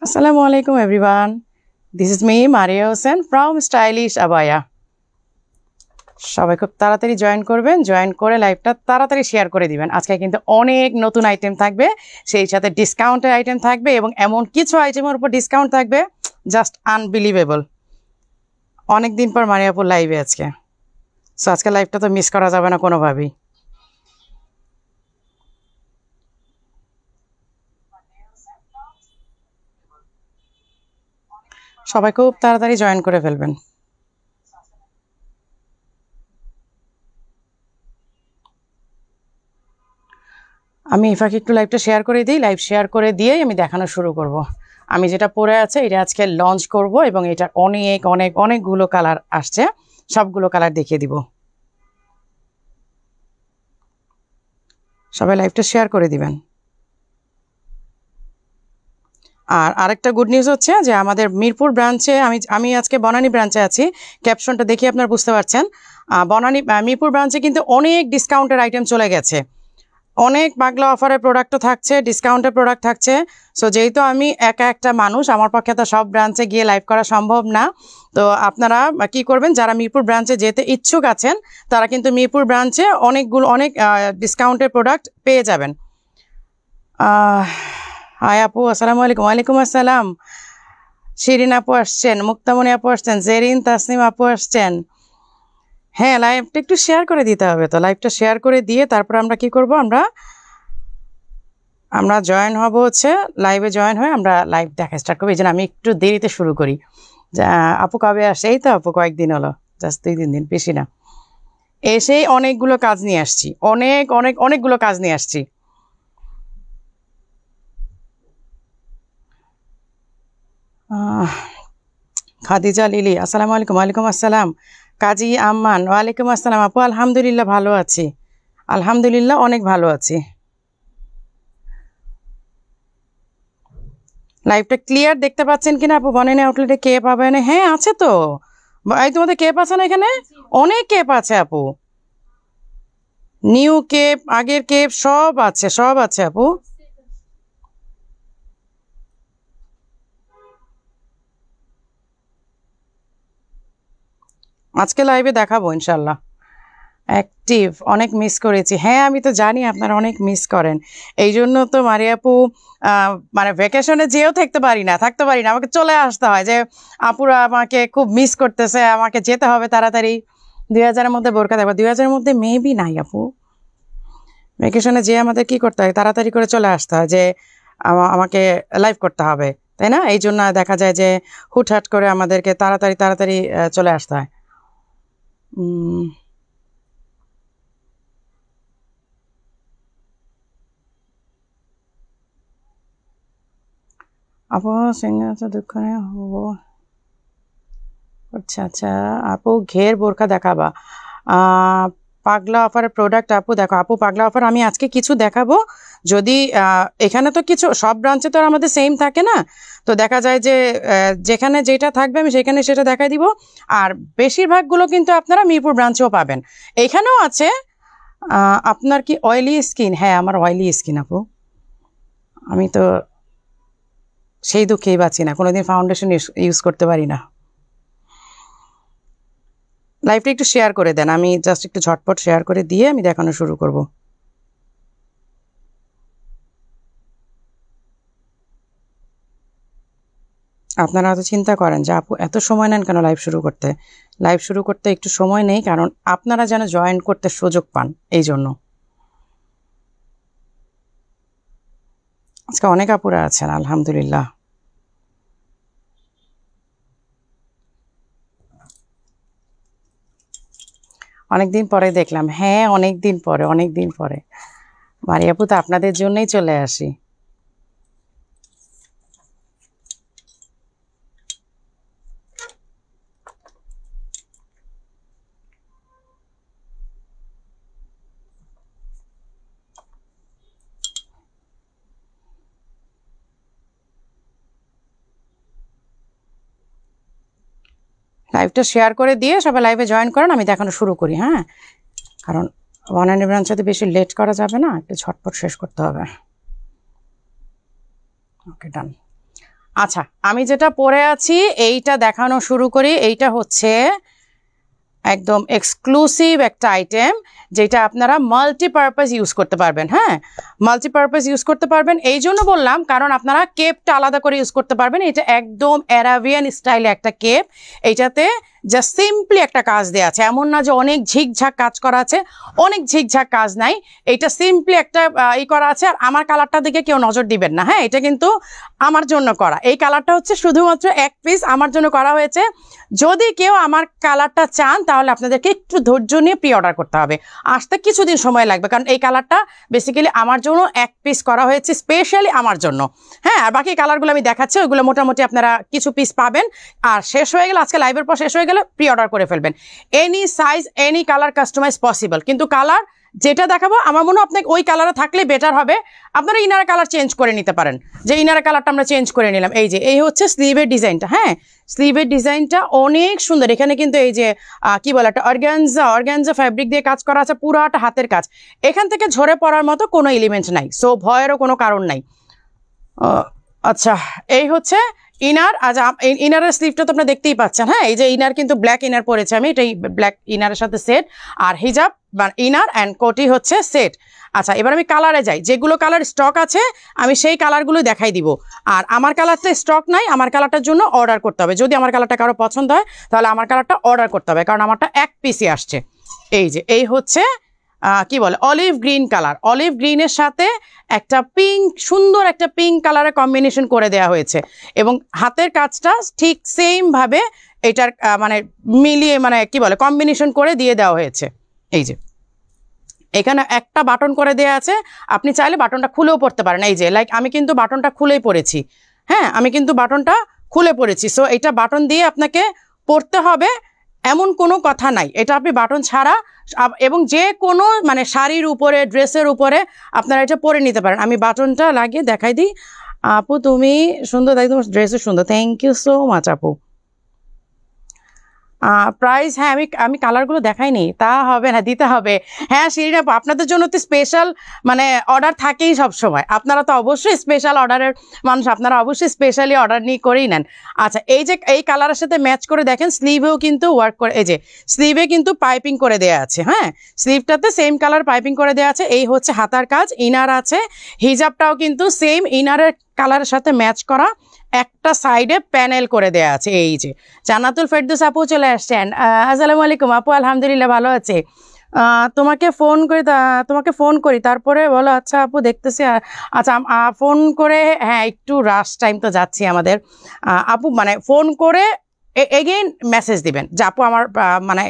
Assalamualaikum everyone. This is me Maria Hossein from Stylish Abaya. সবাই খুব তাড়াতাড়ি join করবেন, জয়েন করে লাইভটা তাড়াতাড়ি শেয়ার করে দিবেন। আজকে কিন্তু অনেক নতুন আইটেম থাকবে, সেই সাথে ডিসকাউন্টের আইটেম থাকবে এবং এমন কিছু আইটেমের উপর ডিসকাউন্ট থাকবে জাস্ট আনবিলিভেবল। অনেক দিন পর মারিয়াপুর লাইভে আজকে, সো আজকে লাইভটা তো মিস করা যাবে না কোনোভাবেই। সবাই খুব তাড়াতাড়ি জয়েন করে ফেলবেন। আমি ইফাকে একটু লাইভটা শেয়ার করে দিই, লাইভ শেয়ার করে দিয়েই আমি দেখানো শুরু করব। আমি যেটা পরে আছে এটা আজকে লঞ্চ করব এবং এটা অনেকগুলো কালার আসছে, সবগুলো কালার দেখিয়ে দিব। সবাই লাইভটা শেয়ার করে দিবেন। আর আরেকটা গুড নিউজ হচ্ছে যে আমাদের মিরপুর ব্রাঞ্চে, আমি আজকে বনানী ব্রাঞ্চে আছি, ক্যাপশনটা দেখে আপনারা বুঝতে পারছেন। মিরপুর ব্রাঞ্চে কিন্তু অনেক ডিসকাউন্টের আইটেম চলে গেছে, অনেক বাংলা অফারের প্রোডাক্টও থাকছে, ডিসকাউন্টের প্রোডাক্ট থাকছে। সো যেহেতু আমি একটা মানুষ, আমার পক্ষে তো সব ব্রাঞ্চে গিয়ে লাইভ করা সম্ভব না, তো আপনারা কি করবেন, যারা মিরপুর ব্রাঞ্চে যেতে ইচ্ছুক আছেন তারা কিন্তু মিরপুর ব্রাঞ্চে অনেক ডিসকাউন্টের প্রোডাক্ট পেয়ে যাবেন। হাই আপু, আসসালামু আলাইকুম। ওয়ালাইকুম আসসালাম। শিরিন আপু আসছেন, মুক্তামণি আপু আসছেন, জেরিন তাসনিম আপু আসছেন। হ্যাঁ, লাইভটা একটু শেয়ার করে দিতে হবে, তো লাইভটা শেয়ার করে দিয়ে তারপর আমরা কি করব, আমরা জয়েন হব হচ্ছে লাইভে জয়েন হয়ে আমরা লাইভ দেখা স্টার্ট করবো। এই জন্য আমি একটু দেরিতে শুরু করি। আপু কবে আসে? এই তো আপু কয়েকদিন হলো, জাস্ট 2-3 দিন, বেশি না। এসেই অনেকগুলো কাজ নিয়ে আসছি, অনেকগুলো কাজ নিয়ে আসছি। খাদিজা লিলি, আসসালামু আলাইকুম। ওয়ালাইকুম আসসালাম। কাজী আম্মান, ওয়ালাইকুম আসসালাম। আপু আলহামদুলিল্লাহ ভালো আছি, আলহামদুলিল্লাহ অনেক ভালো আছি। লাইভটা ক্লিয়ার দেখতে পাচ্ছেন কিনা আপু? বনেন আউটলেটে কেপ পাবেন? হ্যাঁ আছে তো, এই তোমাদের কেপ আছে না এখানে? অনেক কেপ আছে আপু, নিউ কেপ, আগের কেপ সব আছে, সব আছে আপু। আজকে লাইভে দেখাবো ইনশাল্লাহ। অ্যাক্টিভ অনেক মিস করেছি, হ্যাঁ আমি তো জানি আপনারা অনেক মিস করেন, এই জন্য তো মারিয়াপু মানে ভ্যাকেশনে যেও থাকতে পারি না, আমাকে চলে আসতে হয় যে আপুরা আমাকে খুব মিস করতেছে, আমাকে যেতে হবে তাড়াতাড়ি। 2000-এর মধ্যে বোরকা দেখবো, 2000-এর মধ্যে মেবি নাই আপু। ভ্যাকেশনে যেয়ে আমাদের কি করতে হয়, তাড়াতাড়ি করে চলে আসতে হয় যে আমাকে লাইভ করতে হবে, তাই না? এই জন্য দেখা যায় যে হুটহাট করে আমাদেরকে তাড়াতাড়ি চলে আসতে হয়। আপু সিঙ্গার দুঃখনে হবো, আচ্ছা আচ্ছা। আপু ঘের বোরকা দেখাবা? পাগলা অফারের প্রোডাক্ট আপু দেখো, আপু পাগলা অফার আমি আজকে কিছু দেখাবো। যদি এখানে তো কিছু সব ব্রাঞ্চে তো আর আমাদের সেম থাকে না, তো দেখা যায় যে যেখানে যেটা থাকবে আমি সেখানে সেটা দেখাই দিব। আর বেশিরভাগগুলো কিন্তু আপনারা মিরপুর ব্রাঞ্চেও পাবেন, এখানেও আছে। আপনার কি অয়েলি স্কিন? হ্যাঁ আমার অয়েলি স্কিন আপু, আমি তো সেই দুঃখেই বাঁচি না, কোনোদিন ফাউন্ডেশন ইউজ করতে পারি না। লাইভটা একটু শেয়ার করে দেন, আমি জাস্ট একটু ঝটপট শেয়ার করে দিয়ে আমি দেখানো শুরু করব। আপনারা তো চিন্তা করেন যে আপু এত সময় নেন কেন লাইভ শুরু করতে একটু সময় নেই, কারণ আপনারা যেন জয়েন করতে সুযোগ পান, এই জন্য। আজকে অনেক আপুরা আছেন আলহামদুলিল্লাহ। অনেকদিন পরে দেখলাম, হ্যাঁ অনেকদিন পরে মারিয়াপু, তো আপনাদের জন্যই চলে আসি। লাইভটা শেয়ার করে দিয়ে সবাই লাইভে জয়েন করেন, আমি দেখানো শুরু করি। হ্যাঁ, কারণ বনানী ব্রাঞ্চে বেশি লেট করা যাবে না, একটু ঝটপট শেষ করতে হবে। ওকে ডান। আচ্ছা আমি যেটা পরে আছি এইটা দেখানো শুরু করি। এইটা হচ্ছে একদম এক্সক্লুসিভ একটা আইটেম যেটা আপনারা মাল্টিপারপাস ইউজ করতে পারবেন। হ্যাঁ, মাল্টিপারপাস ইউজ করতে পারবেন এই জন্য বললাম কারণ আপনারা কেপটা আলাদা করে ইউজ করতে পারবেন। এটা একদম অ্যারাবিয়ান স্টাইলে একটা কেপ। এইটাতে জাস্ট সিম্পলি একটা কাজ দেওয়া আছে, এমন না যে অনেক ঝিকঝাক কাজ করা আছে, অনেক ঝিকঝাক কাজ নাই। এইটা সিম্পলি একটা করা আছে। আর আমার কালারটা দিকে কেউ নজর দিবেন না। হ্যাঁ, এটা কিন্তু আমার জন্য করা। এই কালারটা হচ্ছে শুধুমাত্র এক পিস আমার জন্য করা হয়েছে। যদি কেউ আমার কালারটা চান তাহলে আপনাদেরকে একটু ধৈর্য নিয়ে প্রি অর্ডার করতে হবে, আসতে কিছুদিন সময় লাগবে, কারণ এই কালারটা বেসিক্যালি আমার জন্য এক পিস করা হয়েছে স্পেশালি আমার জন্য। হ্যাঁ, আর বাকি কালারগুলো আমি দেখাচ্ছি, ওইগুলো মোটামুটি আপনারা কিছু পিস পাবেন। আর শেষ হয়ে গেলে, আজকে লাইভের পর শেষ হয়ে গেলে প্রি অর্ডার করে ফেলবেন। Any size any colour customise possible, কিন্তু কালার যেটা দেখাবো আমার মনে হয় আপনাকে ওই কালারে থাকলে বেটার হবে। আপনারা ইনার কালার চেঞ্জ করে নিতে পারেন, যে ইনার কালারটা আমরা চেঞ্জ করে নিলাম। এই যে এই হচ্ছে স্লিভের ডিজাইনটা। হ্যাঁ, স্লিভের ডিজাইনটা অনেক সুন্দর। এখানে কিন্তু এই যে কি বলে একটা অর্গানজা ফ্যাব্রিক দিয়ে কাজ করা আছে, পুরাটা হাতের কাজ। এখান থেকে ঝরে পড়ার মতো কোনো এলিমেন্ট নাই, সো ভয়েরও কোনো কারণ নাই। আচ্ছা, এই হচ্ছে ইনার। আজ ইনারের স্লিভটা তো আপনারা দেখতেই পাচ্ছেন। হ্যাঁ, এই যে ইনার কিন্তু ব্ল্যাক ইনার পরেছে আমি, এটাই ব্ল্যাক ইনারের সাথে সেট। আর হিজাব বা ইনার অ্যান্ড কোটি হচ্ছে সেট। আচ্ছা, এবার আমি কালারে যাই। যেগুলো কালার স্টক আছে আমি সেই কালারগুলো দেখাই দিব। আর আমার কালারটা স্টক নাই, আমার কালারটার জন্য অর্ডার করতে হবে। যদি আমার কালারটা কারো পছন্দ হয় তাহলে আমার কালারটা অর্ডার করতে হবে, কারণ আমারটা এক পিসই আসছে। এই যে এই হচ্ছে কি বলে অলিভ গ্রিন কালার। অলিভ গ্রিনের সাথে একটা পিঙ্ক, সুন্দর একটা পিঙ্ক কালারের কম্বিনেশন করে দেওয়া হয়েছে, এবং হাতের কাজটা ঠিক সেম ভাবে এটার মানে মিলিয়ে, মানে কি বলে কম্বিনেশন করে দিয়ে দেওয়া হয়েছে। এই যে এখানে একটা বাটন করে দেওয়া আছে, আপনি চাইলে বাটনটা খুলেও পড়তে পারেন। এই যে লাইক আমি কিন্তু বাটনটা খুলেই পড়েছি। হ্যাঁ, আমি কিন্তু বাটনটা খুলে পড়েছি। সো এটা বাটন দিয়ে আপনাকে পড়তে হবে এমন কোনো কথা নাই। এটা আপনি বাটন ছাড়া এবং যে কোনো মানে শাড়ির উপরে, ড্রেসের উপরে আপনারা এটা পরে নিতে পারেন। আমি বাটনটা লাগিয়ে দেখাই দিই। আপু তুমি সুন্দর, একদম ড্রেসও সুন্দর, থ্যাংক ইউ সো মাচ আপু। প্রাইস, হ্যাঁ আমি কালারগুলো দেখাইনি, তা হবে না, দিতে হবে। হ্যাঁ শিরিন আপু, আপনাদের জন্য তো স্পেশাল মানে অর্ডার থাকেই সব সময়। আপনারা তো অবশ্যই স্পেশাল অর্ডারের মানুষ, আপনারা অবশ্যই স্পেশালি অর্ডার নিয়ে করেই নেন। আচ্ছা, এই যে এই কালারের সাথে ম্যাচ করে দেখেন স্লিভেও কিন্তু ওয়ার্ক করে। এই যে স্লিভে কিন্তু পাইপিং করে দেওয়া আছে। হ্যাঁ, স্লিভটাতে সেম কালার পাইপিং করে দেওয়া আছে। এই হচ্ছে হাতার কাজ, ইনার আছে, হিজাবটাও কিন্তু সেম ইনারের কালারের সাথে ম্যাচ করা, একটা সাইডে প্যানেল করে দেয়া আছে। এই যে জান্নাতুল ফেরদৌস আপু চলে আসছেন। আসসালামু আলাইকুম আপু, আলহামদুলিল্লাহ ভালো আছে। তোমাকে ফোন করি তারপরে বলো। আচ্ছা আপু দেখতেছি। আচ্ছা ফোন করে, হ্যাঁ একটু রাশ টাইম তো যাচ্ছি আমাদের। আপু মানে ফোন করে এগেইন মেসেজ দিবেন যে আপু আমার মানে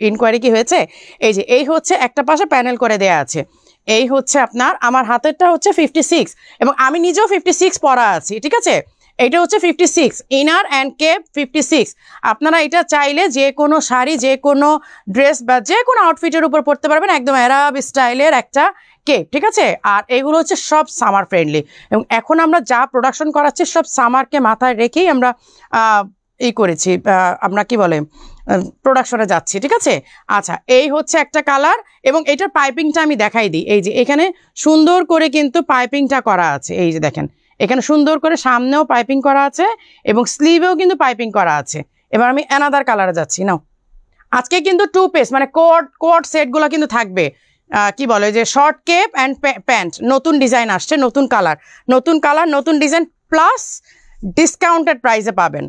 ইনকোয়ারি কি হয়েছে। এই যে এই হচ্ছে একটা পাশে প্যানেল করে দেয়া আছে। এই হচ্ছে আপনার, আমার হাতেরটা হচ্ছে 56 এবং আমি নিজেও 56 পরা আছি। ঠিক আছে, এটা হচ্ছে 56 ইনার অ্যান্ড কেপ 56। আপনারা এটা চাইলে যে কোনো শাড়ি, যে কোনো ড্রেস বা যে কোনো আউটফিটের উপর পরতে পারবেন, একদম আরব স্টাইলের একটা কেপ। ঠিক আছে, আর এগুলো হচ্ছে সব সামার ফ্রেন্ডলি, এবং এখন আমরা যা প্রোডাকশন করাচ্ছি সব সামারকে মাথায় রেখেই আমরা করেছি, আমরা কি বলে প্রোডাকশনে যাচ্ছি। ঠিক আছে, আচ্ছা এই হচ্ছে একটা কালার, এবং এটার পাইপিংটা আমি দেখাই দিই। এই যে এখানে সুন্দর করে কিন্তু পাইপিংটা করা আছে। এই যে দেখেন এখানে সুন্দর করে সামনেও পাইপিং করা আছে এবং স্লিভেও কিন্তু পাইপিং করা আছে। এবার আমি অ্যানাদার কালারে যাচ্ছি। নাও, আজকে কিন্তু 2 পিস মানে কোট সেটগুলো কিন্তু থাকবে। কি বলে যে শর্ট কেপ অ্যান্ড প্যান্ট, নতুন ডিজাইন আসছে, নতুন কালার, নতুন ডিজাইন প্লাস ডিসকাউন্টেড প্রাইসে পাবেন।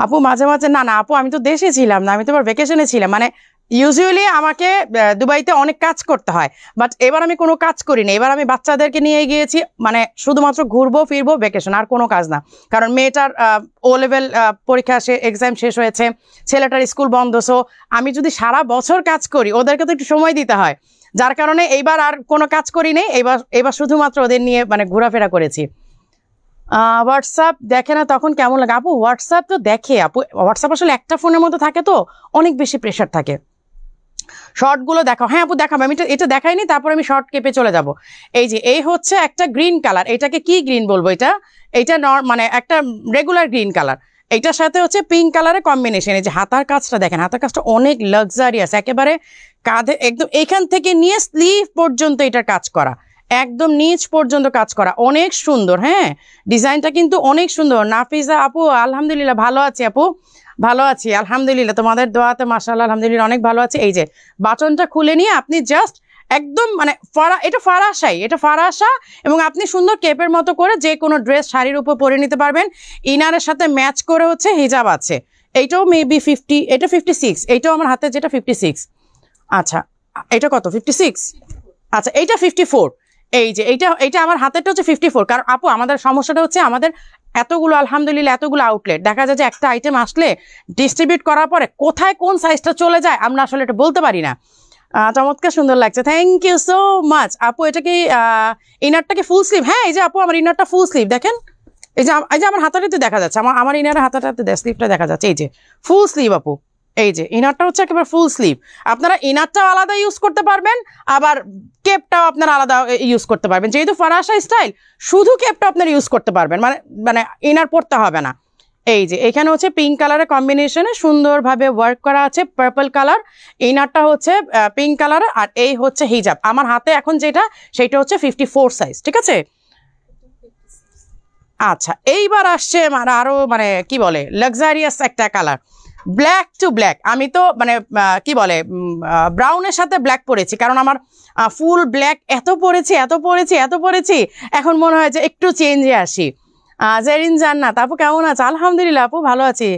আপু মাঝে মাঝে, না আপু আমি তো দেশে ছিলাম না, আমি তো এবার ভ্যাকেশনে ছিলাম। মানে ইউজুয়ালি আমাকে দুবাইতে অনেক কাজ করতে হয়, বাট এবার আমি কোনো কাজ করিনি। এবার আমি বাচ্চাদেরকে নিয়ে গিয়েছি, মানে শুধুমাত্র ঘুরবো ফিরবো, ভ্যাকেশন, আর কোনো কাজ না। কারণ মেয়েটার ও লেভেল পরীক্ষা এক্সাম শেষ হয়েছে, ছেলেটার স্কুল বন্ধ। সো আমি যদি সারা বছর কাজ করি, ওদেরকে তো একটু সময় দিতে হয়, যার কারণে এইবার আর কোনো কাজ করি নেই। এবার শুধুমাত্র ওদের নিয়ে মানে ঘোরাফেরা করেছি। হোয়াটসঅ্যাপ দেখে না তখন কেমন লাগে? আপু হোয়াটসঅ্যাপ তো দেখে, আপু হোয়াটসঅ্যাপ আসলে একটা ফোনের মধ্যে থাকে তো অনেক বেশি প্রেশার থাকে। শর্টগুলো দেখাও। হ্যাঁ আপু দেখাবো, আমি এটা দেখাইনি, তারপর আমি শর্ট কেপে চলে যাব। এই যে এই হচ্ছে একটা গ্রিন কালার, এটাকে কি গ্রিন বলবো, এটা মানে একটা রেগুলার গ্রিন কালার, এইটার সাথে হচ্ছে পিঙ্ক কালারের কম্বিনেশন। এই যে হাতার কাজটা দেখেন, হাতার কাজটা অনেক লাক্সারিয়াস, একেবারে কাঁধে একদম এখান থেকে নিয়ে স্লিভ পর্যন্ত এটার কাজ করা, একদম নিচ পর্যন্ত কাজ করা, অনেক সুন্দর। হ্যাঁ, ডিজাইনটা কিন্তু অনেক সুন্দর। নাফিজা আপু আলহামদুলিল্লাহ ভালো আছি আপু, ভালো আছি আলহামদুলিল্লাহ, তোমাদের দোয়াতে মাশাআল্লাহ আলহামদুলিল্লাহ অনেক ভালো আছে। এই যে বাটনটা খুলে নিয়ে আপনি জাস্ট একদম মানে এটা ফারাশাই, এটা ফারাশা, এবং আপনি সুন্দর কেপের মতো করে যে কোনো ড্রেস শাড়ির উপর পরে নিতে পারবেন। ইনারের সাথে ম্যাচ করে হচ্ছে হিজাব আছে। এইটাও মেবি 50, এটা 56, এইটাও আমার হাতে যেটা 56। আচ্ছা এটা কত 56? আচ্ছা এইটা 54। এই যে এইটা আমার হাতেরটা হচ্ছে 54। কারণ আপু আমাদের সমস্যাটা হচ্ছে আমাদের এতগুলো আলহামদুলিল্লাহ এতগুলো আউটলেট, দেখা যায় যে একটা আইটেম আসলে ডিস্ট্রিবিউট করার পরে কোথায় কোন সাইজটা চলে যায় আমরা আসলে এটা বলতে পারি না। চমৎকার সুন্দর লাগছে, থ্যাংক ইউ সো মাচ আপু। এটা কি ইনারটাকে ফুল স্লিভ? হ্যাঁ এই যে আপু আমার ইনারটা ফুল স্লিভ, দেখেন এই যে আমার হাতাটাতে দেখা যাচ্ছে, আমার ইনারের হাতাটাতে স্লিভটা দেখা যাচ্ছে, এই যে ফুল স্লিভ আপু। এই যে ইনারটা হচ্ছে একেবারে ফুল স্লিভ। আপনারা ইনারটাও আলাদা ইউজ করতে পারবেন, আবার কেপটাও আপনারা আলাদা ইউজ করতে পারবেন। যেহেতু ফারাশা স্টাইল, শুধু কেপটা আপনারা ইউজ করতে পারবেন, মানে ইনার পরতে হবে না। এই যে এখানে হচ্ছে পিঙ্ক কালারের কম্বিনেশনে সুন্দরভাবে ওয়ার্ক করা আছে, পার্পল কালার, ইনারটা হচ্ছে পিঙ্ক কালারের, আর এই হচ্ছে হিজাব। আমার হাতে এখন যেটা সেটা হচ্ছে 54 সাইজ, ঠিক আছে। আচ্ছা এইবার আসছে আরো মানে কি বলে লাক্সারিয়াস একটা কালার, ব্ল্যাক টু ব্ল্যাক। আমি তো মানে কি বলে ব্রাউনের সাথে ব্ল্যাক পরেছি, কারণ আমার ফুল ব্ল্যাক এত পরেছি, এখন মনে হয় যে একটু চেঞ্জে আসি। জেরিন জান্নাত আপু কেমন আছে? আলহামদুলিল্লাহ আপু ভালো আছি।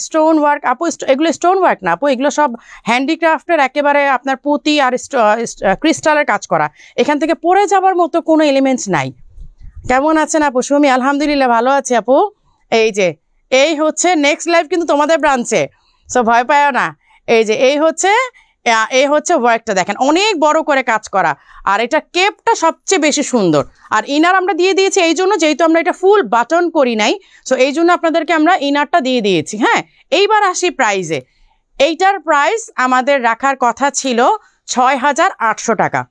স্টোন ওয়ার্ক আপু, এগুলো স্টোন ওয়ার্ক না আপু, এগুলো সব হ্যান্ডিক্রাফটের একেবারে আপনার পুঁতি আর ক্রিস্টালের কাজ করা, এখান থেকে পড়ে যাবার মতো কোনো এলিমেন্টস নাই। কেমন আছেন আপু? সুমি আলহামদুলিল্লাহ ভালো আছে আপু। এই যে এই হচ্ছে নেক্সট লাইভ কিন্তু তোমাদের ব্রাঞ্চে, সো ভয় পায় না। এই যে এই হচ্ছে ওয়ার্কটা দেখেন, অনেক বড় করে কাজ করা, আর এটা কেপটা সবচেয়ে বেশি সুন্দর। আর ইনার আমরা দিয়ে দিয়েছি এই জন্য, যেহেতু আমরা এটা ফুল বাটন করি নাই, সো এই জন্য আপনাদেরকে আমরা ইনারটা দিয়ে দিয়েছি। হ্যাঁ এইবার আসি প্রাইজে। এইটার প্রাইস আমাদের রাখার কথা ছিল 6,800 টাকা।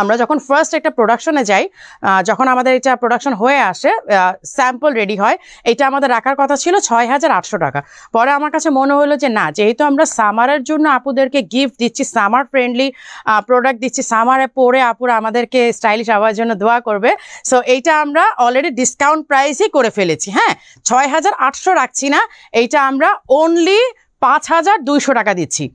আমরা যখন ফার্স্ট একটা প্রোডাকশনে যাই, যখন আমাদের এটা প্রোডাকশন হয়ে আসে, স্যাম্পল রেডি হয়, এটা আমাদের রাখার কথা ছিল 6,800 টাকা। পরে আমার কাছে মনে হলো যে না, যেহেতু আমরা সামারের জন্য আপুদেরকে গিফট দিচ্ছি, সামার ফ্রেন্ডলি প্রোডাক্ট দিচ্ছি, সামারে পরে আপুরা আমাদেরকে স্টাইলিশ হওয়ার জন্য দোয়া করবে, সো এইটা আমরা অলরেডি ডিসকাউন্ট প্রাইসই করে ফেলেছি। হ্যাঁ 6,800 রাখছি না, এইটা আমরা অনলি 5,200 টাকা দিচ্ছি,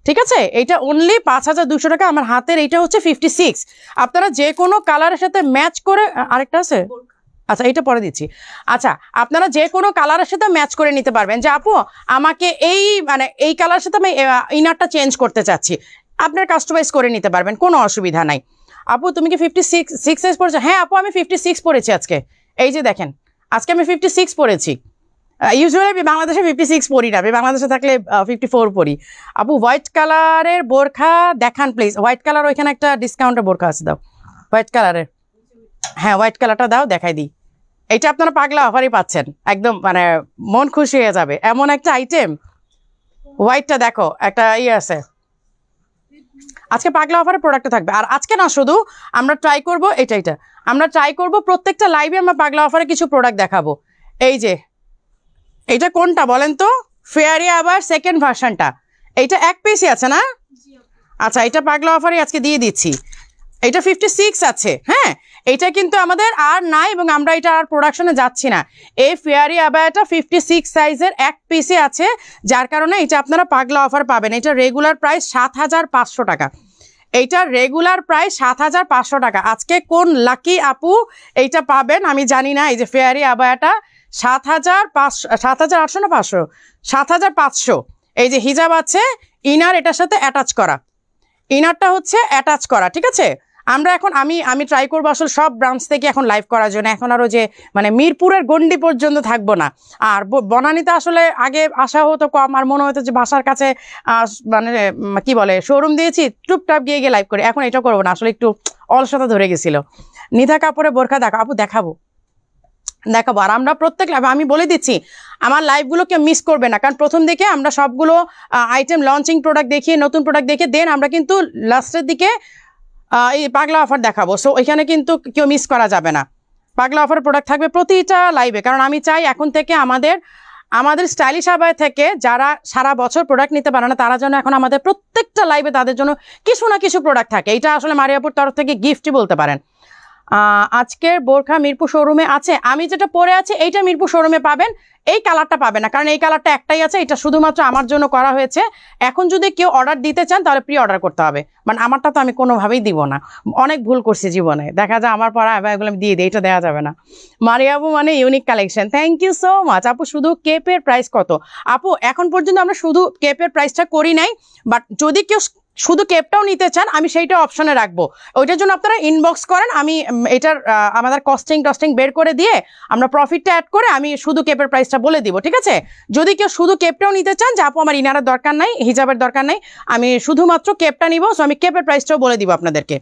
ঠিক আছে। এইটা অনলি 5,200 টাকা। আমার হাতের এইটা হচ্ছে 56। আপনারা যে কোনো কালারের সাথে ম্যাচ করে, আরেকটা আছে আচ্ছা এইটা পরে দিচ্ছি। আচ্ছা আপনারা যে কোনো কালারের সাথে ম্যাচ করে নিতে পারবেন, যে আপু আমাকে এই কালারের সাথে আমি ইনারটা চেঞ্জ করতে চাচ্ছি, আপনার কাস্টমাইজ করে নিতে পারবেন, কোনো অসুবিধা নাই। আপু তুমি কি 56 সাইজ পরেছো? হ্যাঁ আপু আমি 56 পরেছি আজকে। এই যে দেখেন আজকে আমি 56 পরেছি। ইউজুয়ালি আমি বাংলাদেশে 56 পরি না, আমি বাংলাদেশে থাকলে 54 পরি। আপু হোয়াইট কালারের বোরখা দেখান প্লিজ। হোয়াইট কালার ওইখানে একটা ডিসকাউন্টের বোরখা আছে, দাও হোয়াইট কালারের। হ্যাঁ হোয়াইট কালারটা দাও, দেখাই দিই। এইটা আপনারা পাগলা অফারই পাচ্ছেন, একদম মানে মন খুশি হয়ে যাবে এমন একটা আইটেম। হোয়াইটটা দেখো একটা আছে, আজকে পাগলা অফারের প্রোডাক্টটা থাকবে। আর আজকে না, শুধু আমরা ট্রাই করবো এটা আমরা ট্রাই করবো প্রত্যেকটা লাইভে আমরা পাগলা অফারে কিছু প্রোডাক্ট দেখাবো। এই যে এটা কোনটা বলেন তো? ফেয়ারি আবার সেকেন্ড ভার্সনটা, এইটা এক পিসই আছে না? আচ্ছা এটা পাগলা অফারে আজকে দিয়ে দিচ্ছি। এটা 56 আছে। হ্যাঁ এটা কিন্তু আমাদের আর নাই, এবং আমরা এটা আর প্রোডাকশনে যাচ্ছি না। এই ফেয়ারি আবায়াটা 56 সাইজের এক পিসে আছে, যার কারণে এটা আপনারা পাগলা অফার পাবেন। এটা রেগুলার প্রাইস 7,500 টাকা, এইটার রেগুলার প্রাইস 7,500 টাকা। আজকে কোন লাকি আপু এইটা পাবেন আমি জানি না। এই যে ফেয়ারি আবায়াটা 7,800 না 500, 7,500। এই যে হিজাব আছে, ইনার এটার সাথে অ্যাটাচ করা, ইনারটা হচ্ছে অ্যাটাচ করা, ঠিক আছে। আমরা এখন আমি ট্রাই করবো আসলে সব ব্রাঞ্চ থেকে এখন লাইভ করার জন্য। এখন আরও যে মানে মিরপুরের গন্ডি পর্যন্ত থাকবো না। আর বনানীতে আসলে আগে আসা হতো কম, আর মনে হতো যে বাসার কাছে মানে কি বলে শোরুম দিয়েছি, টুপটাপ গিয়ে লাইভ করি। এখন এটা করবো না, আসলে একটু অলসতা ধরে গেছিল। নিধা কাপড়ে বোরখা দেখো আপু, দেখাবো। আর আমরা প্রত্যেক লাইভ আমি বলে দিচ্ছি, আমার লাইভগুলোকে মিস করবে না, কারণ প্রথম দিকে আমরা সবগুলো আইটেম লঞ্চিং প্রোডাক্ট দেখিয়ে, নতুন প্রোডাক্ট দেখিয়ে দেন আমরা কিন্তু লাস্টের দিকে এই পাগলা অফার দেখাবো। সো এখানে কিন্তু কেউ মিস করা যাবে না, পাগলা অফার প্রোডাক্ট থাকবে প্রতিটা লাইভে। কারণ আমি চাই এখন থেকে আমাদের আমাদের স্টাইলিশ আবায়া থেকে যারা সারা বছর প্রোডাক্ট নিতে পারে না তারা যেন এখন আমাদের প্রত্যেকটা লাইভে তাদের জন্য কিছু না কিছু প্রোডাক্ট থাকে। এটা আসলে মারিয়াপুর তরফ থেকে গিফটই বলতে পারেন। আজকের বোরখা মিরপুর শোরুমে আছে, আমি যেটা পরে আছি এইটা মিরপুর শোরুমে পাবেন, এই কালারটা পাবেন না, কারণ এই কালারটা একটাই আছে, এটা শুধুমাত্র আমার জন্য করা হয়েছে। এখন যদি কেউ অর্ডার দিতে চান তাহলে প্রি অর্ডার করতে হবে, মানে আমারটা তো আমি কোনোভাবেই দিব না, অনেক ভুল করছি জীবনে, দেখা যায় আমার পরা এগুলো আমি দিয়ে দিই, এটা দেওয়া যাবে না। মারিয়াবু মানে unique collection, thank you so much আপু। শুধু কেপের প্রাইস কত আপু? এখন পর্যন্ত আমরা শুধু কেপের প্রাইসটা করি নাই, বাট যদি কেউ শুধু কেপটাও নিতে চান আমি সেইটা অপশনে রাখবো, ওইটার জন্য আপনারা ইনবক্স করেন, আমি এটার আমাদের কস্টিং বের করে দিয়ে আমরা প্রফিটটা অ্যাড করে আমি শুধু কেপের প্রাইসটা বলে দিব, ঠিক আছে? যদি কেউ শুধু কেপটাও নিতে চান যে আপু আমার ইনারের দরকার নাই, হিজাবের দরকার নাই, আমি শুধুমাত্র কেপটা নিব, সো আমি কেপের প্রাইসটাও বলে দিব আপনাদেরকে।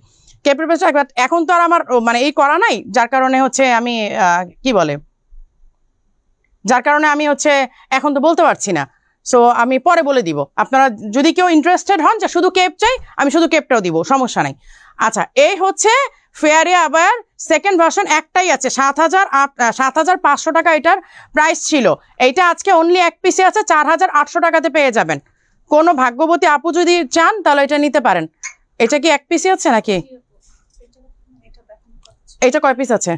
কেপের প্রাইসটা এখন তো আর আমার মানে এই করা নাই, যার কারণে হচ্ছে আমি কি বলে যার কারণে আমি হচ্ছে এখন তো বলতে পারছি না, সো আমি পরে বলে দিব। আপনারা যদি কেউ ইন্টারেস্টেড হন যে শুধু কেপ চাই, আমি শুধু কেপটাও দিব, সমস্যা নাই। আচ্ছা, এই হচ্ছে ফেয়ারিয়া আবার সেকেন্ড ভার্সন, একটাই আছে, 7,500 টাকা এটার প্রাইস ছিল, এইটা আজকে অনলি এক পিসে আছে 4,800 টাকাতে পেয়ে যাবেন। কোনো ভাগ্যবতী আপু যদি চান তাহলে এটা নিতে পারেন। এটা কি এক পিসে আছে নাকি? এটা কয় পিস আছে?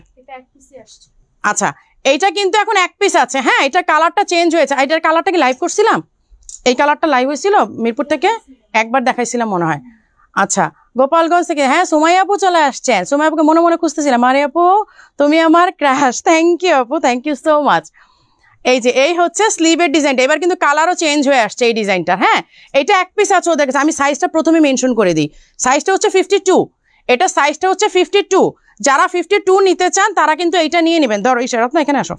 আচ্ছা, এইটা কিন্তু এখন এক পিস আছে। হ্যাঁ, এটা কালারটা চেঞ্জ হয়েছে, এটার কালারটা কি লাইভ করছিলাম? এই কালারটা লাইভ হয়েছিল মিরপুর থেকে, একবার দেখাইছিলাম মনে হয়। আচ্ছা, গোপালগঞ্জ থেকে, হ্যাঁ সুমাইয়া আপু চলে আসছেন, সুমাইয়া আপুকে মনে মনে খুঁজতেছিলাম, আরে আপু তুমি আমার ক্রাশ, থ্যাংক ইউ আপু, থ্যাংক ইউ সো মাচ। এই যে এই হচ্ছে স্লিভের ডিজাইনটা, এবার কিন্তু কালারও চেঞ্জ হয়ে আসছে এই ডিজাইনটা। হ্যাঁ, এটা এক পিস আছে ওদের কাছে, আমি সাইজটা প্রথমে মেনশন করে দিই, সাইজটা হচ্ছে 52, এটা সাইজটা হচ্ছে 52। যারা 52 নিতে চান তারা কিন্তু এইটা নিয়ে নেবেন। ধরো ইশারাত না, এখানে আসো,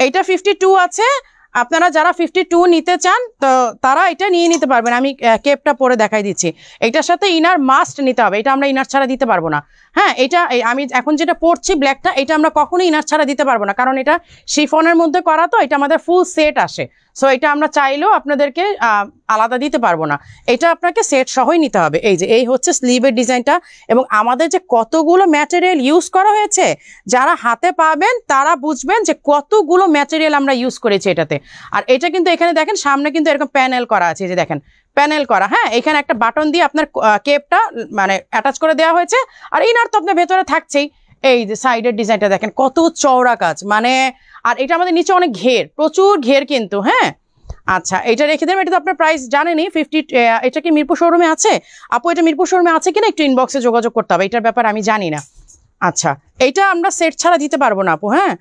এইটা 52 আছে, আপনারা যারা 52 নিতে চান তো তারা এটা নিয়ে নিতে পারবেন। আমি কেপটা পরে দেখাই দিচ্ছি, এটার সাথে ইনার মাস্ট নিতে হবে, এটা আমরা ইনার ছাড়া দিতে পারবো না। হ্যাঁ, এটা আমি এখন যেটা পরছি ব্ল্যাকটা, এটা আমরা কখনোই ইনার ছাড়া দিতে পারবো না, কারণ এটা শিফনের মধ্যে করা, তো এটা আমাদের ফুল সেট আসে, সো এটা আমরা চাইলেও আপনাদেরকে আলাদা দিতে পারবো না, এটা আপনাকে সেট সহই নিতে হবে। এই যে এই হচ্ছে স্লিভের ডিজাইনটা, এবং আমাদের যে কতগুলো ম্যাটেরিয়াল ইউজ করা হয়েছে, যারা হাতে পাবেন তারা বুঝবেন যে কতগুলো ম্যাটেরিয়াল আমরা ইউজ করেছি এটাতে। আর এটা কিন্তু এখানে দেখেন সামনে কিন্তু এরকম প্যানেল করা আছে, যে দেখেন প্যানেল করা। হ্যাঁ, এখানে একটা বাটন দিয়ে আপনার কেপটা মানে অ্যাটাচ করে দেওয়া হয়েছে, আর ইনার তো আপনার ভেতরে থাকছেই। এই যে সাইডের ডিজাইনটা দেখেন কত চওড়া কাজ, মানে আর এটা আমাদের নিচে অনেক ঘের, প্রচুর ঘের কিন্তু। হ্যাঁ, আচ্ছা, এটা রেখে দেবেন, এটা তো আপনার প্রাইস জানেনই 50। এটা কি মিরপুর শোরুমে আছে আপু? এটা মিরপুর শোরুমে আছে কিনা একটু ইনবক্সে যোগাযোগ করতে হবে, এটার ব্যাপারে আমি জানি না। আচ্ছা, এইটা আমরা সেট ছাড়া দিতে পারবো না আপু। হ্যাঁ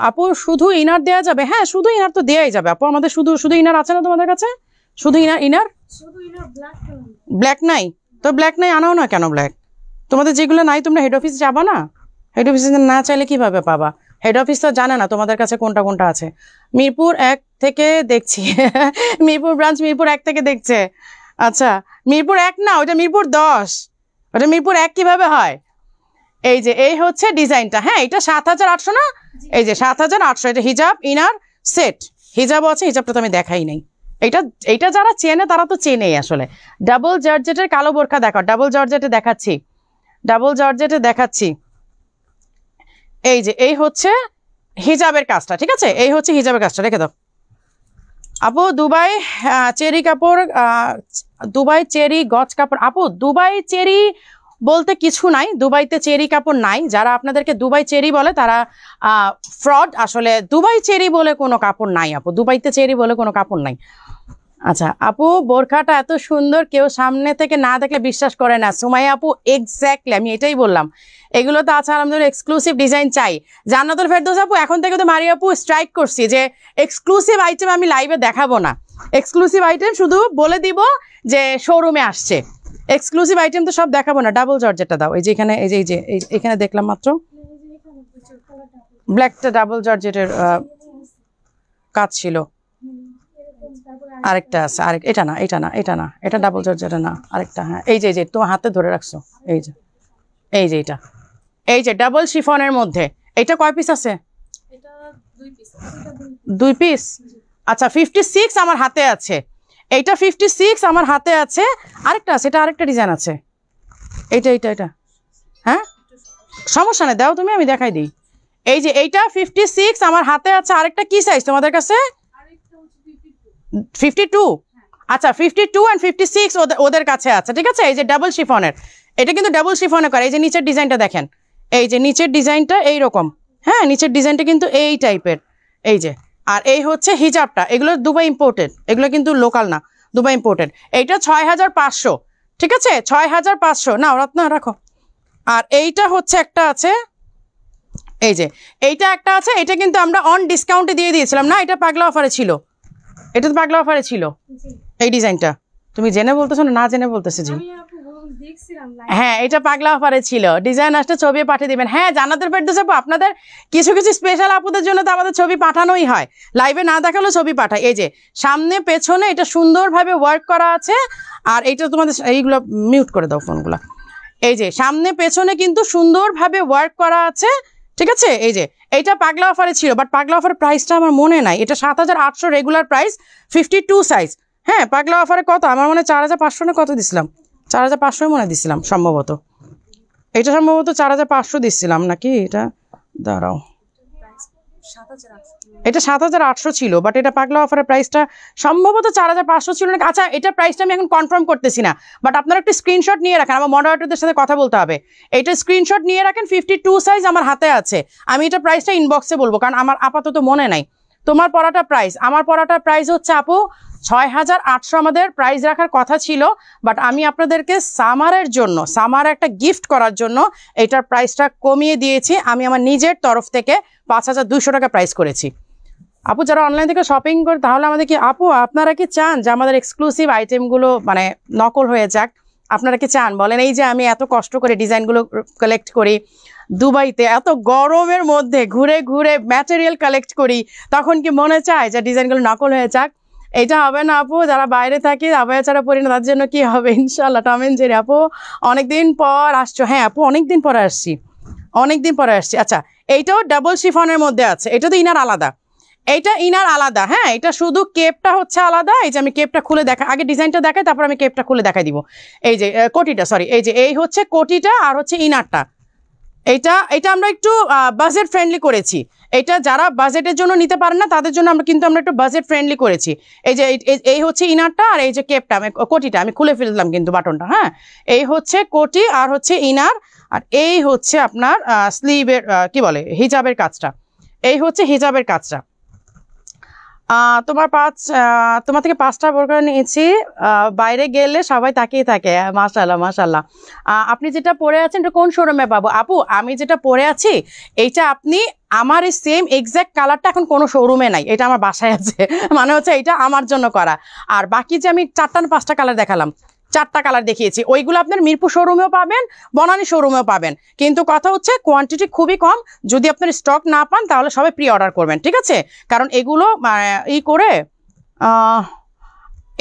আপু, শুধু ইনার দেওয়া যাবে? হ্যাঁ, শুধু ইনার তো দেওয়াই যাবে আপু, আমাদের শুধু ইনার আছে না তোমাদের কাছে? শুধু ইনার ব্ল্যাক নাই তো? ব্ল্যাক নাই, আনাও না কেন ব্ল্যাক? তোমাদের যেগুলো নাই তোমরা হেড অফিস যাবা না? হেড অফিসে না চাইলে কিভাবে পাবা? হেড অফিস তো জানে না তোমাদের কাছে কোনটা কোনটা আছে। মিরপুর 1 থেকে দেখছি মিরপুর ব্রাঞ্চ মিরপুর 1 থেকে দেখছে। আচ্ছা, মিরপুর 1 না, ওটা মিরপুর 10, ওটা মিরপুর 1 কিভাবে হয়? এই যে এই হচ্ছে ডিজাইনটা। হ্যাঁ, এটা 7,800 না? এই যে 7,800, এটা হিজাব ইনার সেট, হিজাবও আছে, হিজাবটা তো আমি দেখাই নাই। এইটা যারা চেনে তারা তো চেনেই আসলে। ডাবল জর্জেটের কালো বোরখা দেখাও, ডাবল জর্জেটে দেখাচ্ছি, ডাবল জর্জেটে দেখাচ্ছি। এই যে এই হচ্ছে হিজাবের কাজটা, ঠিক আছে? এই হচ্ছে হিজাবের কাজটা, রেখে দাও আপু। দুবাই চেরি কাপড়, দুবাই চেরি গজ কাপড় আপু, দুবাই চেরি বলতে কিছু নাই, দুবাইতে চেরি কাপড় নাই। যারা আপনাদেরকে দুবাই চেরি বলে তারা ফ্রড, আসলে দুবাই চেরি বলে কোনো কাপড় নাই আপু, দুবাইতে চেরি বলে কোনো কাপড় নাই। আচ্ছা আপু, বোরখাটা এত সুন্দর, কেউ সামনে থেকে না দেখলে বিশ্বাস করে না। সুমাইয়া আপু, এক্স্যাক্টলি আমি এটাই বললাম, এগুলো তো আছে আমাদের এক্সক্লুসিভ ডিজাইন চাই। জান্নাতুল ফেরদৌস আপু, এখন থেকে তো মারিয়া আপু স্ট্রাইক করছি যে এক্সক্লুসিভ আইটেম আমি লাইভে দেখাবো না, এক্সক্লুসিভ আইটেম শুধু বলে দিব যে শোরুমে আসছে, এক্সক্লুসিভ আইটেম তো সব দেখাবো না। ডাবল জর্জেটটা দাও, এই যে এখানে, এই যে এখানে দেখলাম মাত্র ব্ল্যাকটা ডাবল জর্জেটের কাজ ছিল, আরেকটা আছে, আরেক, এটা না, এটা না, এটা না, এটা ডাবল জর্জেট না, আরেকটা। হ্যাঁ, এই যে তোমার হাতে ধরে রাখছো, এই যে এটা, এই যে ডাবল শিফনের মধ্যে। এটা কয় পিস আছে? এটা 2 পিস। আচ্ছা, 56 আমার হাতে আছে, এইটা 56 আমার হাতে আছে, আরেকটা আছে, এটা আরেকটা ডিজাইন আছে, এটা। হ্যাঁ, সমস্যা নেই, দাও তুমি, আমি দেখাই দিই। এই যে এইটা 56 আমার হাতে আছে, আরেকটা কি সাইজ তোমাদের কাছে? 52, আচ্ছা 52 and 56 ওদের কাছে আছে, ঠিক আছে। এই যে ডাবল শিফনের, এটা কিন্তু ডাবল শিফনে করে। এই যে নিচের ডিজাইনটা দেখেন, এই যে নিচের ডিজাইনটা এইরকম, হ্যাঁ নিচের ডিজাইনটা কিন্তু এই টাইপের, এই যে। আর এই হচ্ছে হিজাবটা, এগুলো দুবাই ইম্পোর্টেড, এগুলো কিন্তু লোকাল না, দুবাই ইম্পোর্টেড। এইটা 6500, ঠিক আছে 6500, না রত্ন রাখো। আর এইটা হচ্ছে একটা আছে, এই যে এইটা একটা আছে, এটা কিন্তু আমরা অন ডিসকাউন্টে দিয়ে দিয়েছিলাম না, এটা পাগলা অফারে ছিল, এটা তো পাগলা অফারে ছিল এই ডিজাইনটা। তুমি জেনে বলতেছো না জেনে বলতেছো জি? হ্যাঁ এটা পাগলা অফারে ছিল, ডিজাইন আসলে ছবি পাঠিয়ে দিবেন। হ্যাঁ জানাতে পারতেছে আপনাদের কিছু কিছু স্পেশাল আপুদের জন্য তো আমাদের ছবি পাঠানোই হয়, লাইভে না দেখালেও ছবি পাঠায়। এই যে সামনে পেছনে এটা সুন্দরভাবে ওয়ার্ক করা আছে। আর এইটা তোমাদের এইগুলো মিউট করে দাও ফোনগুলো। এই যে সামনে পেছনে কিন্তু সুন্দরভাবে ওয়ার্ক করা আছে, ঠিক আছে। এই যে এইটা পাগলা অফারে ছিল, বাট পাগলা অফার প্রাইসটা আমার মনে নাই। এটা 7800 রেগুলার প্রাইস, 52 সাইজ। হ্যাঁ পাগলা অফারে কত আমার মনে 4500 না কত দিছিলাম, 4500 মনে দিছিলাম সম্ভবত, এটা সম্ভবত 4500 দিছিলাম নাকি, এটা দাঁড়াও, এটা 7800 ছিল, বাট এটা পাগলা অফারের প্রাইসটা সম্ভবত 4500 ছিল নাকি। আচ্ছা এটা প্রাইসটা আমি এখন কনফার্ম করতেছি না, বাট আপনারা একটু স্ক্রিনশট নিয়ে রাখেন, আমার মডারেটরদের সাথে কথা বলতে হবে। এইটা স্ক্রিনশট নিয়ে রাখেন, 52 সাইজ আমার হাতে আছে। আমি এটা প্রাইসটা ইনবক্সে বলবো, কারণ আমার আপাতত মনে নাই। তোমার পড়াটা প্রাইস, আমার পড়াটা প্রাইস হচ্ছে আপু 6800 আমাদের প্রাইস রাখার কথা ছিল, বাট আমি আপনাদেরকে সামারের জন্য, সামার একটা গিফট করার জন্য এটার প্রাইসটা কমিয়ে দিয়েছি। আমি আমার নিজের তরফ থেকে 5200 টাকা প্রাইস করেছি। আপু যারা অনলাইন থেকে শপিং করে, তাহলে আমাদের কি আপু আপনারা কি চান যে আমাদের এক্সক্লুসিভ আইটেমগুলো মানে নকল হয়ে যাক? আপনারা কি চান বলেন? এই যে আমি এত কষ্ট করে ডিজাইনগুলো কালেক্ট করি, দুবাইতে এত গরমের মধ্যে ঘুরে ঘুরে ম্যাটেরিয়াল কালেক্ট করি, তখন কি মনে চায় যে ডিজাইনগুলো নকল হয়ে যাক? এটা হবে না আপু, যারা বাইরে থাকি আবহাওয়া ছাড়া পড়ি না, তার জন্য কি হবে ইনশাল্লাহ। টম এন্ড জেরি আপু অনেকদিন পর আসছো। হ্যাঁ আপু অনেকদিন পরে আসছি, অনেকদিন পরে আসছি। আচ্ছা এইটাও ডাবল শিফনের মধ্যে আছে, এটা তো ইনার আলাদা, এইটা ইনার আলাদা। হ্যাঁ এটা শুধু কেপটা হচ্ছে আলাদা। এই যে আমি কেপটা খুলে দেখা, আগে ডিজাইনটা দেখাই তারপর আমি কেপটা খুলে দেখাই দিব। এই যে কোটিটা, সরি এই যে এই হচ্ছে কোটিটা আর হচ্ছে ইনারটা। এটা আমরা একটু বাজেট ফ্রেন্ডলি করেছি, এটা যারা বাজেটের জন্য নিতে পারেন না তাদের জন্য আমরা একটু বাজেট ফ্রেন্ডলি করেছি। এই যে এই হচ্ছে ইনারটা আর এই যে কেপটা, কোটিটা আমি খুলে ফেললাম কিন্তু বাটনটা। হ্যাঁ এই হচ্ছে কোটি আর হচ্ছে ইনার, আর এই হচ্ছে আপনার স্লিভের কি বলে হিজাবের কাজটা, এই হচ্ছে হিজাবের কাজটা। তোমার থেকে 5টা বোরকা নিয়েছি, বাইরে গেলে সবাই তাকিয়ে থাকে। মাশাআল্লাহ মাশাআল্লাহ। আপনি যেটা পরে আছেন এটা কোন শোরুমে পাবো? আপু আমি যেটা পরে আছি এইটা আপনি আমার এই সেম এক্স্যাক্ট কালারটা এখন কোনো শোরুমে নাই, এটা আমার বাসায় আছে, মানে হচ্ছে এটা আমার জন্য করা। আর বাকি যে আমি 4টা না 5টা কালার দেখালাম, 4টা কালার দেখিয়েছি, ওইগুলো আপনার মিরপুর শোরুমেও পাবেন, বনানী শোরুমেও পাবেন। কিন্তু কথা হচ্ছে কোয়ান্টিটি খুবই কম, যদি আপনার স্টক না পান তাহলে সবাই প্রি অর্ডার করবেন, ঠিক আছে? কারণ এগুলো করে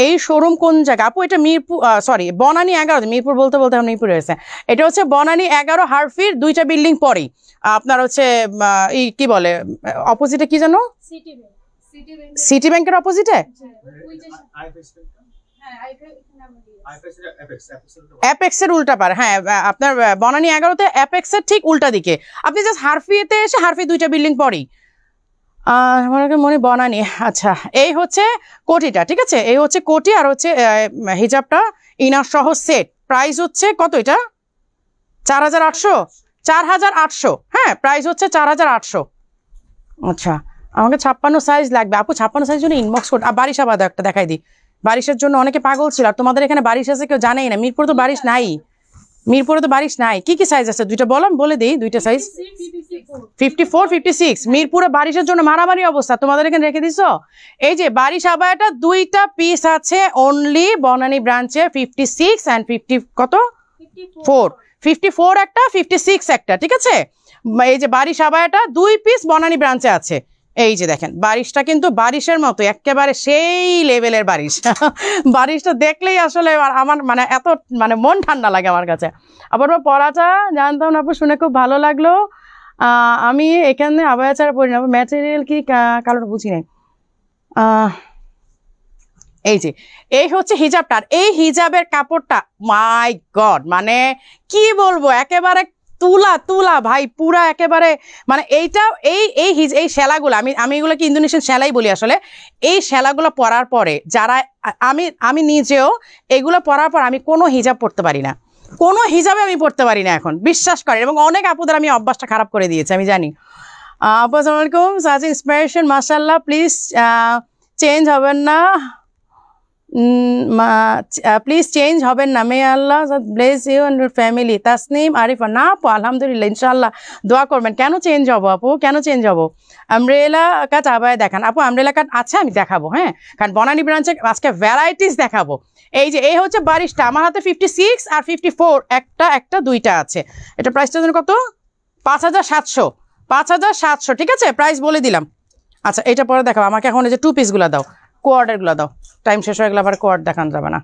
এই শোরুম কোন জায়গা আপু? এটা মিরপুর, সরি বনানী 11, মিরপুর বলতে বলতে মিরপুর হয়েছে। এটা হচ্ছে বনানী 11 হারফির 2টা বিল্ডিং পরেই আপনার হচ্ছে এই কি বলে অপোজিটে কি জানো, সিটি ব্যাংকের অপোজিটে অ্যাপেক্সের উল্টা পার। হ্যাঁ আপনার বনানী 11তে অ্যাপেক্সের ঠিক উল্টা দিকে, আপনি জাস্ট হারফিতে এসে হারফি 2টা বিল্ডিং পরেই মনে বনানী। আচ্ছা এই হচ্ছে কোটিটা, ঠিক আছে? এই হচ্ছে কোটি আর হচ্ছে হিজাবটা ইনার সহ সেট। প্রাইস হচ্ছে কত এটা? 4800। হ্যাঁ প্রাইস হচ্ছে 4800। আচ্ছা আমাকে 56 সাইজ লাগবে আপু, 56 সাইজ জন্য ইনবক্স করতে। বারিশা বাদে একটা দেখাই দিই, বারিশের জন্য অনেকে পাগল ছিল। আর তোমাদের এখানে বারিশ আছে কেউ জানেই না, মিরপুরে তো বারিশ নাই, মিরপুরে তো বারিশ নাই। কি কি সাইজ আছে দুইটা বলো, বলে দিই দুইটা সাইজ। 54, 56 মিরপুরে বারিশের জন্য মারামারি অবস্থা, তোমাদের এখানে রেখে দিছো। এই যে বারিশ আবায়াটা 2টা পিস আছে অনলি বনানী ব্রাঞ্চে, 56 অ্যান্ড 50 কত 54 একটা, 56 একটা, ঠিক আছে? এই যে বারিশ আবায়াটা 2 পিস বনানী ব্রাঞ্চে আছে। এই যে দেখেন বারিশটা কিন্তু বারিশের মতো একেবারে সেই লেভেলের বারিশ। বারিশটা দেখলেই আসলে আমার মানে এত মানে মন ঠান্ডা লাগে আমার কাছে। আবার পড়াটা জানতাম না আপু, শুনে খুব ভালো লাগলো। আমি এখানে আবায়া ছাড়া পড়ি না, ম্যাটেরিয়াল কি কালার বুঝি নাই। এই যে এই হচ্ছে হিজাবটা, এই হিজাবের কাপড়টা মাই গড মানে কি বলবো একেবারে তুলা তুলা ভাই, পুরা একেবারে মানে এইটা এই শ্যালাগুলো, আমি এগুলোকে ইন্দোনেশিয়ান শ্যালাই বলি আসলে। এই শ্যালাগুলো পরার পরে যারা, আমি নিজেও এগুলো পরার পর আমি কোনো হিজাব পরতে পারি না, কোনো হিজাবে আমি পড়তে পারি না এখন, বিশ্বাস করেন। এবং অনেক আপুদের আমি অভ্যাসটা খারাপ করে দিয়েছি, আমি জানি। আপু আসসালামু আলাইকুম, সাজ ইন্সপিরেশন মাশাআল্লাহ, প্লিজ চেঞ্জ হবেন না, প্লিজ চেঞ্জ হবেন না, may Allah bless you and your family. Tasnim Arifa, না আপু আলহামদুলিল্লাহ ইনশাআল্লাহ দোয়া করবেন। কেন চেঞ্জ হবো আপু, কেন চেঞ্জ হবো? আমব্রেলা কাট আবায় দেখান আপু, আমব্রেলা কাট আছে আমি দেখাবো, হ্যাঁ, কারণ বনানী ব্রাঞ্চে আজকে ভ্যারাইটিস দেখাবো। এই হচ্ছে বারিশটা, আমার হাতে 56 আর 54 একটা দুইটা আছে। এটা প্রাইসটা যেন কত? 5700, 5700, ঠিক আছে, প্রাইস বলে দিলাম। আচ্ছা এটা পরে দেখাবো, আমাকে এখন এই যে 2 পিসগুলো দাও, কোয়ার্ডেরগুলো দাও, টাইম শেষ হয়ে গেলে আবার কোয়ার্ড দেখানো যাবে না।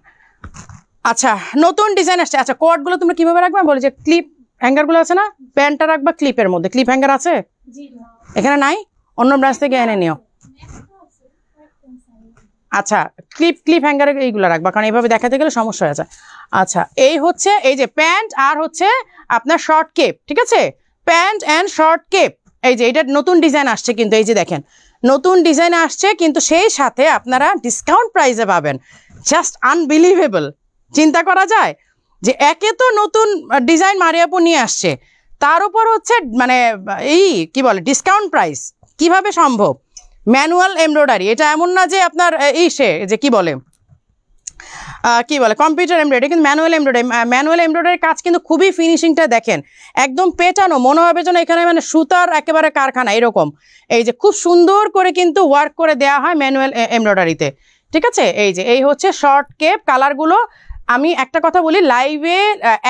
আচ্ছা নতুন ডিজাইন আসছে। আচ্ছা কোয়ার্ডগুলো তোমরা কিভাবে রাখবে বলি, যে ক্লিপ হ্যাঙ্গারগুলো আছে না, প্যান্টটা রাখবা ক্লিপের মধ্যে। ক্লিপ হ্যাঙ্গার আছে এখানে? নাই, অন্য ব্রাঞ্চ থেকে এনে নিও। আচ্ছা ক্লিপ হ্যাঙ্গারে এইগুলো রাখবা, কারণ এইভাবে দেখাতে গেলে সমস্যা হয়ে যায়। আচ্ছা এই হচ্ছে এই যে প্যান্ট আর হচ্ছে আপনার শর্ট কেপ, ঠিক আছে, প্যান্ট অ্যান্ড শর্ট কেপ। এই যে এটা নতুন ডিজাইন আসছে কিন্তু, এই যে দেখেন নতুন ডিজাইন আসছে, কিন্তু সেই সাথে আপনারা ডিসকাউন্ট প্রাইসে পাবেন। জাস্ট আনবিলিভেবল, চিন্তা করা যায় যে একে তো নতুন ডিজাইন মারিয়াপু নিয়ে আসছে, তার উপর হচ্ছে মানে এই কি বলে ডিসকাউন্ট প্রাইস, কিভাবে সম্ভব? ম্যানুয়াল এমব্রয়ডারি, এটা এমন না যে আপনার যে কি বলে কম্পিউটার এমব্রয়ডারি, কিন্তু ম্যানুয়াল এমব্রয়ডারির কাজ কিন্তু খুবই ফিনিশিংটা দেখেন, একদম পেটানো, মনে হবে যেন এখানে মানে সুতার একেবারে কারখানা এরকম। এই যে খুব সুন্দর করে কিন্তু ওয়ার্ক করে দেওয়া হয় ম্যানুয়াল এমব্রয়ডারিতে, ঠিক আছে। এই হচ্ছে শর্ট কেপ কালারগুলো। আমি একটা কথা বলি, লাইভে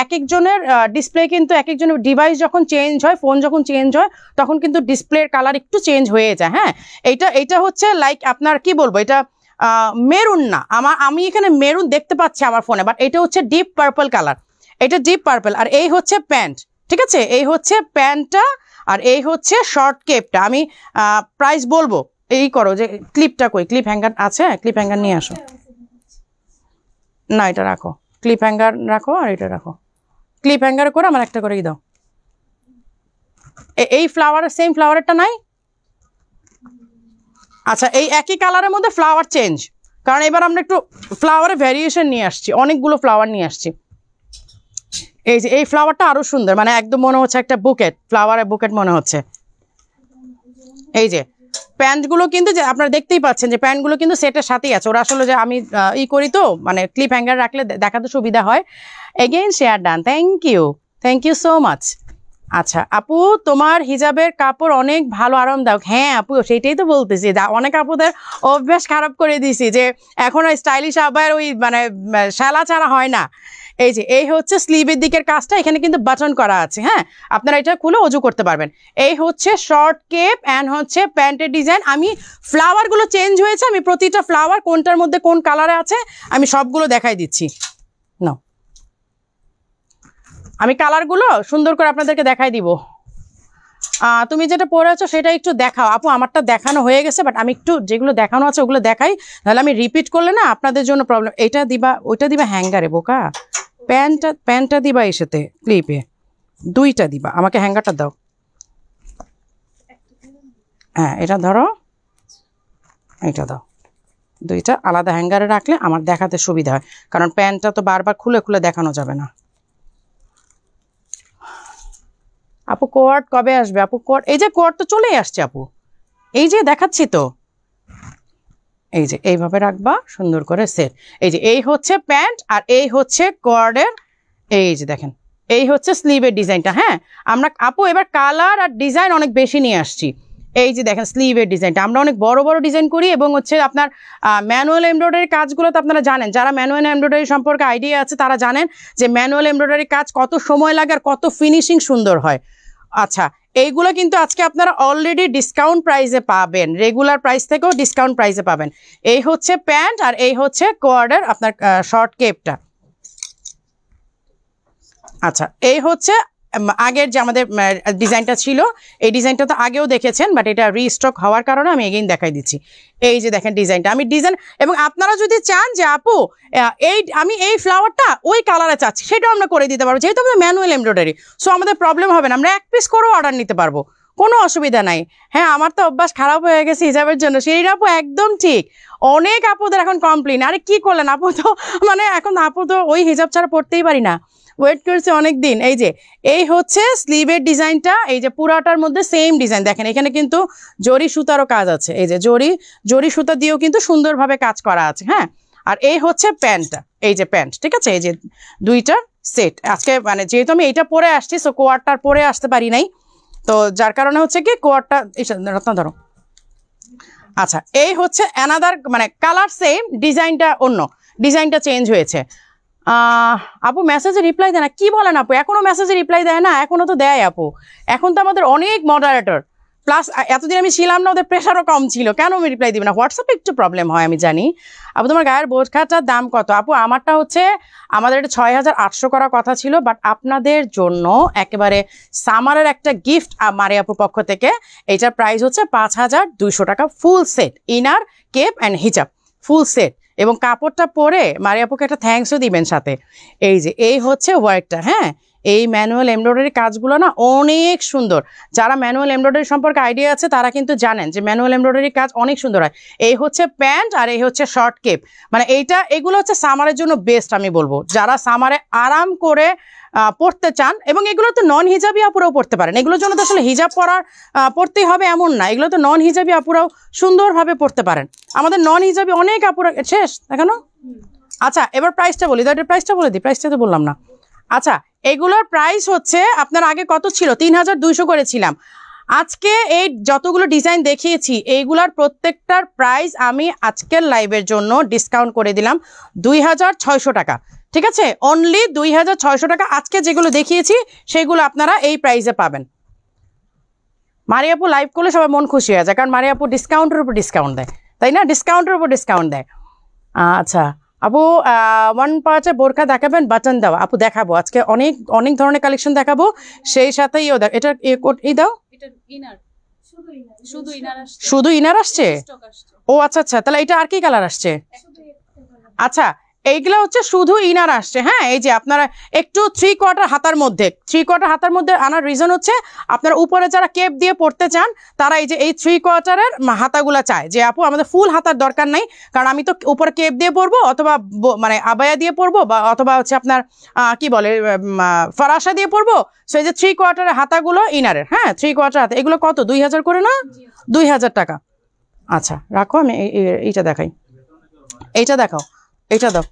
এক একজনের ডিসপ্লে কিন্তু এক একজনের ডিভাইস যখন চেঞ্জ হয়, ফোন যখন চেঞ্জ হয়, তখন কিন্তু ডিসপ্লের কালার একটু চেঞ্জ হয়ে যায়। হ্যাঁ, এইটা হচ্ছে লাইক আপনার কি বলবো, এটা মেরুন না, আমি এখানে মেরুন দেখতে পাচ্ছি আমার ফোনে, বাট এটা হচ্ছে ডিপ পার্পল কালার, এটা ডিপ পার্পল। আর এই হচ্ছে প্যান্ট, ঠিক আছে, এই হচ্ছে প্যান্টটা, আর এই হচ্ছে শর্ট কেপটা। আমি প্রাইস বলবো, এই করো যে ক্লিপটা কই, ক্লিপ হ্যাঙ্গার আছে, ক্লিপ হ্যাঙ্গার নিয়ে আসো। না এটা রাখো, ক্লিপ হ্যাঙ্গার রাখো, আর এটা রাখো, ক্লিপ হ্যাঙ্গার করে আমার একটা করেই দাও। এই ফ্লাওয়ারের সেম ফ্লাওয়ারটা নাই? আচ্ছা এই একই কালারের মধ্যে ফ্লাওয়ার চেঞ্জ, কারণ এবার আমরা একটু ফ্লাওয়ারের ভ্যারিয়েশন নিয়ে আসছি, অনেকগুলো ফ্লাওয়ার নিয়ে আসছি। এই যে এই ফ্লাওয়ারটা আরো সুন্দর, মানে একদম মনে হচ্ছে একটা বুকেট, ফ্লাওয়ারের বুকেট মনে হচ্ছে। এই যে প্যান্টগুলো কিন্তু যে আপনারা দেখতেই পাচ্ছেন যে প্যান্টগুলো কিন্তু সেটের সাথেই আছে। ওরা আসলে যে আমি করি তো, মানে ক্লিপ হ্যাঙ্গার রাখলে দেখাতে সুবিধা হয়। Again share done, thank you so much. আচ্ছা আপু তোমার হিজাবের কাপড় অনেক ভালো আরামদায়ক। হ্যাঁ আপু সেইটাই তো বলতেছি, অনেক আপুদের অভ্যাস খারাপ করে দিয়েছি যে এখন স্টাইলিশ আবার ওই মানে শালা ছাড়া হয় না। এই হচ্ছে স্লিভের দিকের কাজটা, এখানে কিন্তু বাটন করা আছে। হ্যাঁ আপনারা এটা খুলে অজু করতে পারবেন। এই হচ্ছে শর্ট কেপ অ্যান্ড হচ্ছে প্যান্টের ডিজাইন। আমি ফ্লাওয়ারগুলো চেঞ্জ হয়েছে, আমি প্রতিটা ফ্লাওয়ার কোনটার মধ্যে কোন কালারে আছে আমি সবগুলো দেখাই দিচ্ছি। না আমি কালারগুলো সুন্দর করে আপনাদেরকে দেখাই দিব। তুমি যেটা পরে আছো সেটা একটু দেখাও আপু। আমারটা দেখানো হয়ে গেছে, বাট আমি একটু যেগুলো দেখানো আছে ওগুলো দেখাই, নাহলে আমি রিপিট করলে না আপনাদের জন্য প্রবলেম। এটা দিবা, ওইটা দিবা হ্যাঙ্গারে বোকা, প্যান্টটা দিবা এসেতে ক্লিপে, দুইটা দিবা। আমাকে হ্যাঙ্গারটা দাও। হ্যাঁ এটা ধরো, এটা দাও, দুইটা আলাদা হ্যাঙ্গারে রাখলে আমার দেখাতে সুবিধা হয়, কারণ প্যান্টটা তো বারবার খুলে খুলে দেখানো যাবে না। আপু কোয়ার্ড কবে আসবে আপু? কোয়ার্ড এই যে কোয়ার্ড তো চলেই আসছে আপু, এই যে দেখাচ্ছি তো। এই যে এইভাবে রাখবা সুন্দর করে সেট। এই হচ্ছে প্যান্ট আর এই হচ্ছে কোয়ার্ডের, এই যে দেখেন এই হচ্ছে স্লিভের ডিজাইনটা। হ্যাঁ আমরা আপু এবার কালার আর ডিজাইন অনেক বেশি নিয়ে আসছি। এই যে দেখেন স্লিভের ডিজাইনটা আমরা অনেক বড় বড় ডিজাইন করি, এবং হচ্ছে আপনার ম্যানুয়াল এমব্রয়ডারি কাজগুলো তো আপনারা জানেন, যারা ম্যানুয়াল এমব্রয়ডারি সম্পর্কে আইডিয়া আছে তারা জানেন যে ম্যানুয়াল এমব্রয়ডারি কাজ কত সময় লাগে আর কত ফিনিশিং সুন্দর হয়। আচ্ছা এইগুলো কিন্তু আজকে আপনারা অলরেডি ডিসকাউন্ট প্রাইসে পাবেন, রেগুলার প্রাইস থেকেও ডিসকাউন্ট প্রাইসে পাবেন। এই হচ্ছে প্যান্ট আর এই হচ্ছে কোয়ার্ডের আপনার শর্ট কেপটা। আচ্ছা এই হচ্ছে আগের যে আমাদের ডিজাইনটা ছিল এই ডিজাইনটা তো আগেও দেখেছেন, বাট এটা রিস্টক হওয়ার কারণে আমি এগেইন দেখাই দিচ্ছি। এই যে দেখেন ডিজাইনটা, আমি ডিজাইন, এবং আপনারা যদি চান যে আপু আমি এই ফ্লাওয়ারটা ওই কালারে চাচ্ছি, সেটাও আমরা করে দিতে পারবো, যেহেতু আমাদের ম্যানুয়াল এমব্রয়ডারি, সো আমাদের প্রবলেম হবে না, আমরা এক পিস করেও অর্ডার নিতে পারবো, কোনো অসুবিধা নাই। হ্যাঁ, আমার তো অভ্যাস খারাপ হয়ে গেছে হিজাবের জন্য, সেই আপু একদম ঠিক। অনেক আপুদের এখন কমপ্লেন, আরে কি করলেন আপু, তো মানে এখন আপু তো ওই হিজাব ছাড়া পড়তেই পারি না, ওয়েট করছে অনেক দিন। এই যে এই হচ্ছে স্লিভের ডিজাইনটা, এই যে পুরাটার মধ্যে সেম ডিজাইন দেখেন, এখানে কিন্তু জরি সুতারও কাজ আছে, এই যে জরি সুতা দিয়েও কিন্তু সুন্দরভাবে কাজ করা আছে। হ্যাঁ, আর এই হচ্ছে প্যান্টটা, এই যে প্যান্ট, ঠিক আছে, এই যে দুইটার সেট। আজকে মানে যেহেতু আমি এইটা পরে আসছি, সো কোয়ারটার পরে আসতে পারি নাই, তো যার কারণে হচ্ছে কি কোয়ারটা রত্ন ধরো। আচ্ছা, এই হচ্ছে অ্যানাদার, মানে কালার সেম, ডিজাইনটা অন্য, ডিজাইনটা চেঞ্জ হয়েছে। আপু মেসেজে রিপ্লাই দেয় না, কি বলেন আপু, এখনো মেসেজে রিপ্লাই দেয় না? এখনো তো দেয় আপু, এখন তো আমাদের অনেক মডারেটর, প্লাস এতদিন আমি ছিলাম না, ওদের প্রেশারও কম ছিল, কেন আমি রিপ্লাই দিবে না? হোয়াটসঅ্যাপে একটু প্রবলেম হয় আমি জানি। আপু তোমার গায়ের বোরখাটার দাম কত? আপু আমারটা হচ্ছে, আমাদের এটা 6800 করার কথা ছিল, বাট আপনাদের জন্য একেবারে সামারের একটা গিফট মারে আপুর পক্ষ থেকে, এইটার প্রাইস হচ্ছে 5200 টাকা, full set, inner cap and হিজাব, ফুল সেট। এবং কাপড়টা পরে মারি আপুকে একটা থ্যাঙ্কসও দিবেন সাথে। এই যে এই হচ্ছে ওয়ার্কটা, হ্যাঁ, এই ম্যানুয়াল এমব্রয়ডারি কাজগুলো না অনেক সুন্দর। যারা ম্যানুয়াল এমব্রয়ডারি সম্পর্কে আইডিয়া আছে তারা কিন্তু জানেন যে ম্যানুয়াল এমব্রয়ডারি কাজ অনেক সুন্দর হয়। এই হচ্ছে প্যান্ট আর এই হচ্ছে শর্ট কেপ, মানে এগুলো হচ্ছে সামারের জন্য বেস্ট আমি বলবো, যারা সামারে আরাম করে পড়তে চান। এবং এগুলো তো নন হিজাবি আপুরাও পড়তে পারেন, এগুলোর জন্য তো আসলে হিজাব পড়তেই হবে এমন না, এগুলো তো নন হিজাবি আপুরাও সুন্দরভাবে পড়তে পারেন। আমাদের নন হিজাবি অনেক আপুরা শেষ দেখানো। আচ্ছা, এবার প্রাইসটা বলি, তো এটার প্রাইসটা বলে দিই, প্রাইসটা তো বললাম না। আচ্ছা, এগুলোর প্রাইস হচ্ছে আপনার আগে কত ছিল, 3200 করেছিলাম। আজকে এই যতগুলো ডিজাইন দেখিয়েছি এইগুলার প্রত্যেকটার প্রাইস আমি আজকের লাইভের জন্য ডিসকাউন্ট করে দিলাম 2600 টাকা, ঠিক আছে, অনলি 2600 টাকা। আজকে যেগুলো দেখিয়েছি সেগুলো আপনারা এই প্রাইসে পাবেন। মারি আপু লাইভ করলে সবাই মন খুশি হয়ে যায়, কারণ মারি আপু ডিসকাউন্টের উপর ডিসকাউন্ট দেয়, তাই না, ডিসকাউন্টের উপর ডিসকাউন্ট দেয়। আচ্ছা আপু, ওয়ান পার্টে বোরখা দেখাবেন বাটন দেওয়া? আপু দেখাবো, আজকে অনেক অনেক ধরনের কালেকশন দেখাবো, সেই সাথে এটা এই দাও, শুধু ইনার আসছে? ও আচ্ছা আচ্ছা, তাহলে এটা আর কি কালার আসছে? আচ্ছা, এইগুলা হচ্ছে শুধু ইনার আসছে। হ্যাঁ, এই যে আপনারা একটু 3/4 হাতার মধ্যে আনার রিজন হচ্ছে আপনারা উপরে যারা কেপ দিয়ে পড়তে চান তারা এই যে এই 3/4-এর হাতাগুলা চায়, যে আপু আমাদের ফুল হাতার দরকার নাই, কারণ আমি তো উপরে কেপ দিয়ে পরবো, অথবা মানে আবায়া দিয়ে পরবো, বা অথবা হচ্ছে আপনার কি বলে ফরাসা দিয়ে পরবো। সো এই যে 3/4-এর হাতাগুলো ইনারের, হ্যাঁ 3/4 হাতা, এগুলো কত, 2000 করে না? 2000 টাকা। আচ্ছা রাখো, আমি এইটা দেখাই, এইটা দেখাও, এইটা দাও।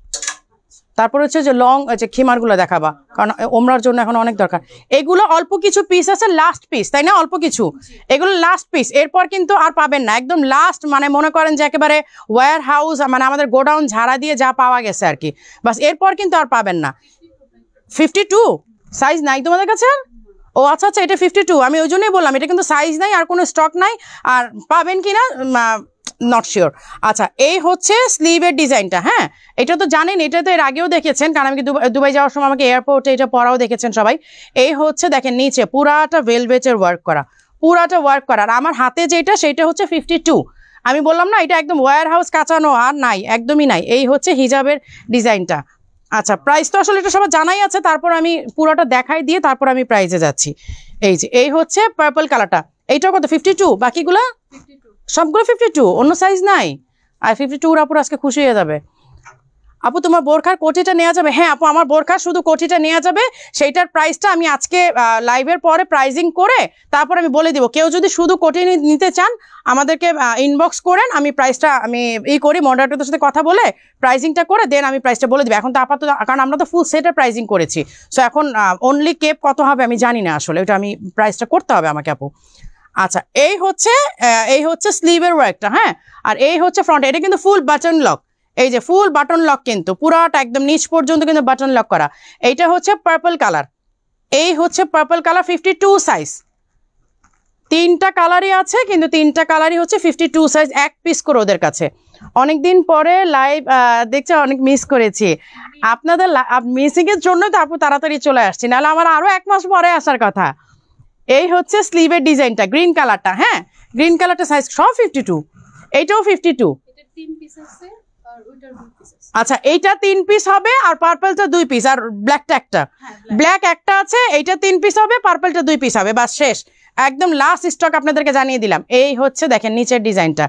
তারপর হচ্ছে যে লং যে খিমারগুলো দেখাবা, কারণ ওমরার জন্য এখন অনেক দরকার। এগুলো অল্প কিছু পিস আছে, লাস্ট পিস, তাই না, অল্প কিছু, এগুলো লাস্ট পিস, এরপর কিন্তু আর পাবেন না, একদম লাস্ট, মানে মনে করেন যে একেবারে ওয়্যার হাউস, মানে আমাদের গোডাউন ঝাড়া দিয়ে যা পাওয়া গেছে আর কি, বাস, এরপর কিন্তু আর পাবেন না। 52 সাইজ নাই তোমাদের কাছে? ও আচ্ছা আচ্ছা, এটা 52, আমি ওই জন্যই বললাম এটা কিন্তু সাইজ নাই, আর কোনো স্টক নাই, আর পাবেন কি না নট শিওর। আচ্ছা, এই হচ্ছে স্লিভের ডিজাইনটা। হ্যাঁ, এটা তো জানেন, এটা তো এর আগেও দেখেছেন, কারণ আমি দুবাই যাওয়ার সময় আমাকে এয়ারপোর্টে এটা পরাও দেখেছেন সবাই। এই হচ্ছে দেখেন নিচে পুরাটা ভেলভেটের ওয়ার্ক করা, পুরাটা ওয়ার্ক করা, আর আমার হাতে যেটা সেটা হচ্ছে 52। আমি বললাম না এটা একদম ওয়্যার হাউস কাঁচানো আর নাই, একদমই নাই। এই হচ্ছে হিজাবের ডিজাইনটা। আচ্ছা, প্রাইস তো আসলে এটা সবার জানাই আছে, তারপর আমি পুরোটা দেখাই দিয়ে তারপর আমি প্রাইসে যাচ্ছি। এই যে এই হচ্ছে পার্পল কালারটা, এইটাও কত, 52, বাকিগুলো সবগুলো 52, অন্য সাইজ নাই। আর 52 আপুর আজকে খুশি হয়ে যাবে। আপু তোমার বোরখার কোটিটা নেওয়া যাবে? হ্যাঁ আপু, আমার বোরখার শুধু কোটিটা নেওয়া যাবে, সেইটার প্রাইসটা আমি আজকে লাইভের পরে প্রাইজিং করে তারপর আমি বলে দিব। কেউ যদি শুধু কোটি নিতে চান আমাদেরকে ইনবক্স করেন, আমি প্রাইসটা আমি করি, মডারেটরদের সাথে কথা বলে প্রাইজিংটা করে দেন আমি প্রাইসটা বলে দেবো। এখন তো আপাতত, কারণ আমরা তো ফুল সেটের প্রাইজিং করেছি, সো এখন অনলি কেপ কত হবে আমি জানি না আসলে, ওটা আমি প্রাইসটা করতে হবে আমাকে আপু। আচ্ছা, এই হচ্ছে স্লিভের ওয়ার্কটা। হ্যাঁ, আর এই হচ্ছে ফ্রন্ট, এটা কিন্তু ফুল বাটন লক, এই যে ফুল বাটন লক, কিন্তু পুরাটা একদম নিচ পর্যন্ত কিন্তু বাটন লক করা। এইটা হচ্ছে পার্পল কালার, এই হচ্ছে পার্পল কালার, 52 সাইজ, 3টা কালারই আছে, কিন্তু 3টা কালারই হচ্ছে 52 সাইজ, এক পিস করে ওদের কাছে। অনেকদিন পরে লাইভ দেখছে, অনেক মিস করেছি আপনাদের। মিসিং এর জন্য তো আপু তাড়াতাড়ি চলে আসছি, নাহলে আমার আরো 1 মাস পরে আসার কথা। এই হচ্ছে স্লিভের ডিজাইনটা, গ্রিন কালারটা। হ্যাঁ, গ্রিন কালারটা সাইজ সব 52, এইটাও 52। আচ্ছা, এইটা 3 পিস হবে, আর পার্পলটা 2 পিস, আর ব্ল্যাকটা একটা, ব্ল্যাক একটা আছে। এইটা 3 পিস হবে, পার্পলটা 2 পিস হবে, বাস শেষ। একদম লাস্ট স্টক আপনাদেরকে জানিয়ে দিলাম। এই হচ্ছে দেখেন নিচের ডিজাইনটা,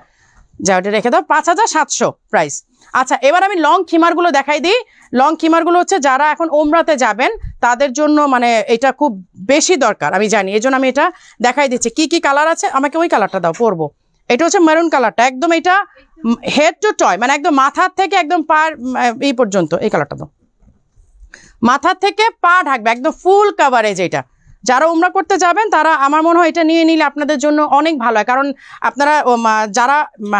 যা ওটা রেখে দাও, 5700 প্রাইস। আচ্ছা, এবার আমি লং খিমারগুলো দেখাই দিই। লং খিমারগুলো হচ্ছে যারা এখন ওমরাতে যাবেন তাদের জন্য, মানে এটা খুব বেশি দরকার আমি জানি, এই জন্য আমি এটা দেখাই দিচ্ছি। কি কি কালার আছে, আমাকে ওই কালারটা দাও, পরবো। এটা হচ্ছে মেরুন কালারটা, একদম এটা হেড টু টয়, মানে একদম মাথার থেকে একদম পা এই পর্যন্ত। এই কালারটা দাও, মাথার থেকে পা ঢাকবে, একদম ফুল কাভারেজ। এটা যারা উমরা করতে যাবেন তারা আমার মনে হয় এটা নিয়ে নিলে আপনাদের জন্য অনেক ভালো হয়। কারণ আপনারা যারা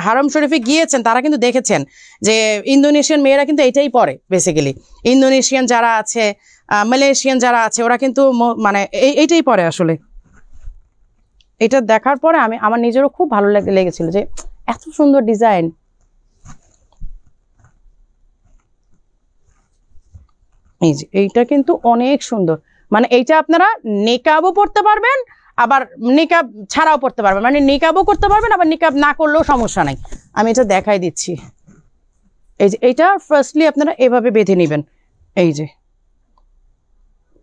হারম শরীফে গিয়েছেন তারা কিন্তু দেখেছেন যে ইন্দোনেশিয়ান মেয়েরা কিন্তু এটাই পরে বেসিক্যালি। ইন্দোনেশিয়ান যারা আছে, মালয়েশিয়ান যারা আছে, ওরা কিন্তু মানে এইটাই পরে আসলে। এটা দেখার পরে আমার নিজেরও খুব ভালো লেগেছিল যে এত সুন্দর ডিজাইন। এই যে এইটা কিন্তু অনেক সুন্দর, মানে এইটা আপনারা নিকাবও পড়তে পারবেন, আবার নিকাব ছাড়াও পড়তে পারবেন, মানে নিকাবও করতে পারবেন, আবার নিকাব না করলেও সমস্যা নাই। আমি এটা দেখাই দিচ্ছি। এই যে এইটা ফার্স্টলি আপনারা এভাবে বেঁধে নেবেন, এই যে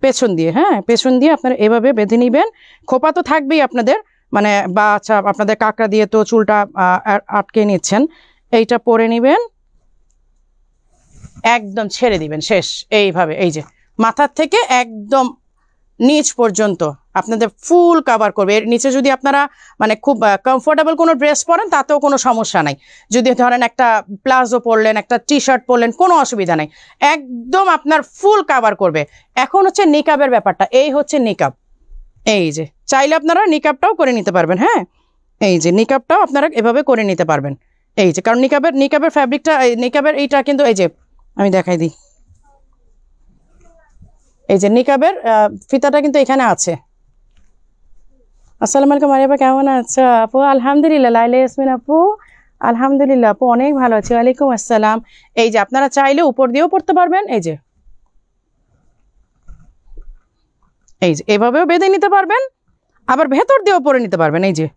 পেছন দিয়ে। হ্যাঁ, পেছন দিয়ে আপনারা এভাবে বেঁধে নেবেন। খোপা তো থাকবেই আপনাদের, মানে বা আচ্ছা আপনাদের কাঁকড়া দিয়ে তো চুলটা আটকে নিচ্ছেন। এইটা পরে নেবেন, একদম ছেড়ে দিবেন, শেষ। এইভাবে এই যে মাথার থেকে একদম নিচ পর্যন্ত আপনাদের ফুল কভার করবে। এর নিচে যদি আপনারা মানে খুব কমফোর্টেবল কোনো ড্রেস পরেন তাতেও কোনো সমস্যা নাই। যদি ধরেন একটা প্লাজো পরলেন, একটা টি শার্ট পরলেন, কোনো অসুবিধা নাই, একদম আপনার ফুল কভার করবে। এখন হচ্ছে নিকাবের ব্যাপারটা, এই হচ্ছে নিকাব। এই যে চাইলে আপনারা নিকাবটাও করে নিতে পারবেন। হ্যাঁ, এই যে নিকাবটাও আপনারা এভাবে করে নিতে পারবেন। এই যে কারণ নিকাবের ফ্যাব্রিকটা, নিকাবের এইটা কিন্তু এই যে আমি দেখাই দিই, এই যে নিকাবের ফিতাটা কিন্তু এখানে আছে। আসসালামু আলাইকুম মারিয়া আপা, কেমন আছো আপু? আলহামদুলিল্লাহ। লাইলা ইয়াসমিন আপু, আলহামদুলিল্লাহ আপু, অনেক ভালো আছি। ওয়ালাইকুম আসসালাম। এই যে আপনারা চাইলে উপর দিয়েও পড়তে পারবেন, এই যে এভাবেও বেঁধে নিতে পারবেন, আবার ভেতর দিয়েও পরে নিতে পারবেন। এই যে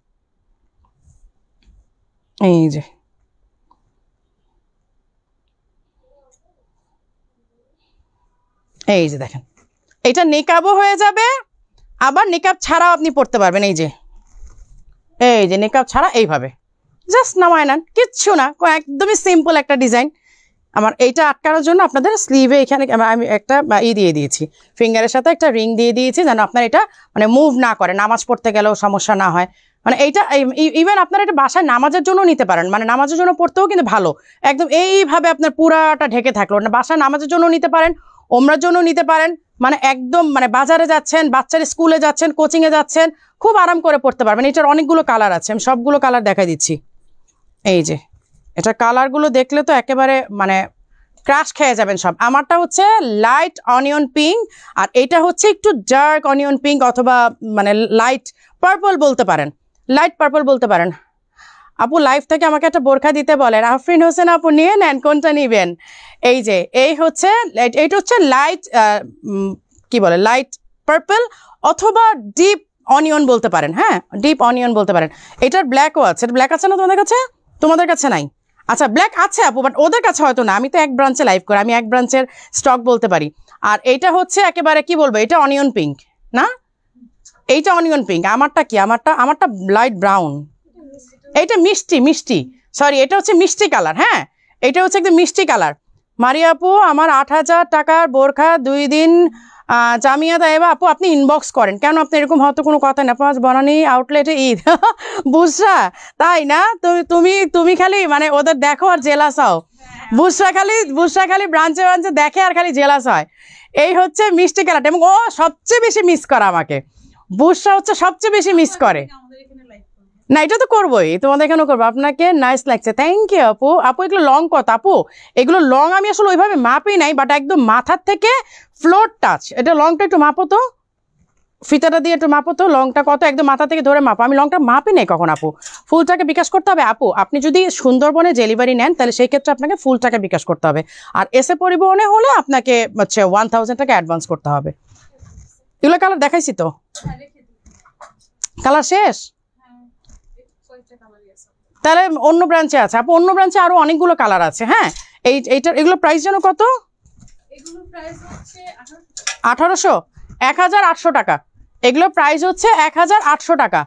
এই যে দেখেন, এটা নিকাবও হয়ে যাবে, আবার নিকাব ছাড়াও আপনি পড়তে পারবেন। এই যে নিকাব ছাড়া এইভাবে জাস্ট নামায় নেন, কিচ্ছু না, একদমই সিম্পল একটা ডিজাইন। আমার এইটা আটকানোর জন্য আপনাদের স্লিভে এখানে আমি একটা দিয়ে দিয়েছি, ফিঙ্গারের সাথে একটা রিং দিয়ে দিয়েছি, যেন আপনার এটা মানে মুভ না করে, নামাজ পড়তে গেলেও সমস্যা না হয়। মানে এইটা ইভেন আপনারা এটা বাসায় নামাজের জন্য নিতে পারেন, মানে নামাজের জন্য পড়তেও কিন্তু ভালো। একদম এইভাবে আপনার পুরাটা ঢেকে থাকলো না, বাসায় নামাজের জন্য নিতে পারেন, ওমরার জন্য নিতে পারেন, মানে একদম মানে বাজারে যাচ্ছেন, বাচ্চার স্কুলে যাচ্ছেন, কোচিংয়ে যাচ্ছেন, খুব আরাম করে পড়তে পারবেন। এটার অনেকগুলো কালার আছে, আমি সবগুলো কালার দেখাই দিচ্ছি। এই যে এটা কালারগুলো দেখলে তো একেবারে মানে ক্রাশ খেয়ে যাবেন সব। আমারটা হচ্ছে লাইট অনিয়ন পিঙ্ক, আর এটা হচ্ছে একটু ডার্ক অনিয়ন পিঙ্ক, অথবা মানে লাইট পার্পল বলতে পারেন, লাইট পার্পল বলতে পারেন। আপু লাইভ থেকে আমাকে একটা বোরখা দিতে বলেন। আফরিন হোসেন আপু, নিয়ে নেন, কোনটা নেবেন? এই যে এইটা হচ্ছে লাইট কি বলে, লাইট পার্পল অথবা ডিপ অনিয়ন বলতে পারেন। হ্যাঁ, ডিপ অনিয়ন বলতে পারেন। এটার ব্ল্যাকও আছে, ব্ল্যাক আছে না তোমাদের কাছে? তোমাদের কাছে নাই? আচ্ছা, ব্ল্যাক আছে আপু, বাট ওদের কাছে হয়তো না। আমি তো এক ব্রাঞ্চে লাইভ করি, আমি এক ব্রাঞ্চের স্টক বলতে পারি। আর এইটা হচ্ছে একেবারে কি বলবো, এটা অনিয়ন পিঙ্ক না, এইটা অনিয়ন পিঙ্ক। আমারটা কি, আমারটা লাইট ব্রাউন। এইটা মিষ্টি, সরি, এটা হচ্ছে মিষ্টি কালার। হ্যাঁ, এটা হচ্ছে একদম মিষ্টি কালার। মারিয়া আপু, আমার 8000 টাকার বোরখা 2 দিন জামিয়া দেবা আপু, আপনি ইনবক্স করেন কেন? আপনি এরকম হয়তো কোনো কথা না, পাঁচ বনানি আউটলেটে ঈদ বুসরা, তাই না? তুমি খালি মানে ওদের দেখো আর জেলাস হও। বুসরা খালি ব্রাঞ্চে দেখে আর খালি জেলাস হয়। এই হচ্ছে মিষ্টি কালারটা, এবং ও সবচেয়ে বেশি মিস করে আমাকে। বুসরা হচ্ছে সবচেয়ে বেশি মিস করে। না, এটা তো করবোই, তোমাদের এখানেও করবো। আপনাকে নাইস লাগছে, থ্যাংক ইউ আপু। আপু এগুলো লং কত আপু? এগুলো লং আমি আসলে ওইভাবে মাপি নাই, বাট একদম মাথার থেকে ফ্লোর টাচ, এটা লংটা একটু মাপো তো। ফিতাটা দিয়ে একটু মাপো তো, লংটা কত, একদম মাথা থেকে ধরে মাপো। আমি লংটা মাপি নেই কখন আপু, ফুলটাকে বিকাশ করতে হবে। আপু আপনি যদি সুন্দরবনে ডেলিভারি নেন তাহলে সেই ক্ষেত্রে আপনাকে ফুলটাকে বিকাশ করতে হবে, আর এসে পরিবহনে হলে আপনাকে হচ্ছে 1000 টাকা অ্যাডভান্স করতে হবে। এগুলো কালার দেখাইছি তো, কালার শেষ, তাহলে অন্য ব্রাঞ্চে আছে আপু, অন্য ব্রাঞ্চে আরো অনেকগুলো কালার আছে। হ্যাঁ এইটার এগুলো প্রাইস যেন কত, 1800, 1800 টাকা। এগুলো প্রাইস হচ্ছে 1800 টাকা।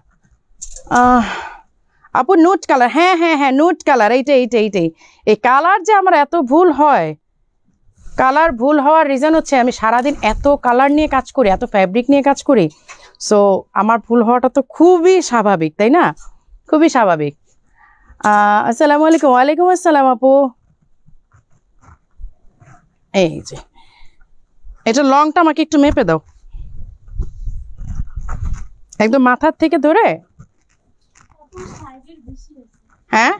আপু নুট কালার, হ্যাঁ হ্যাঁ হ্যাঁ নুট কালার, এইটাই এই কালার যে আমার এত ভুল হয়, কালার ভুল হওয়ার রিজন হচ্ছে আমি সারাদিন এত কালার নিয়ে কাজ করি, এত ফ্যাব্রিক নিয়ে কাজ করি, সো আমার ভুল হওয়াটা তো খুবই স্বাভাবিক, তাই না? খুবই স্বাভাবিক। আসসালামু আলাইকুম। ওয়ালাইকুম আসসালাম আপু। এই যে এটা লংটা আমাকে একটু মেপে দাও, একদম মাথার থেকে ধরে। হ্যাঁ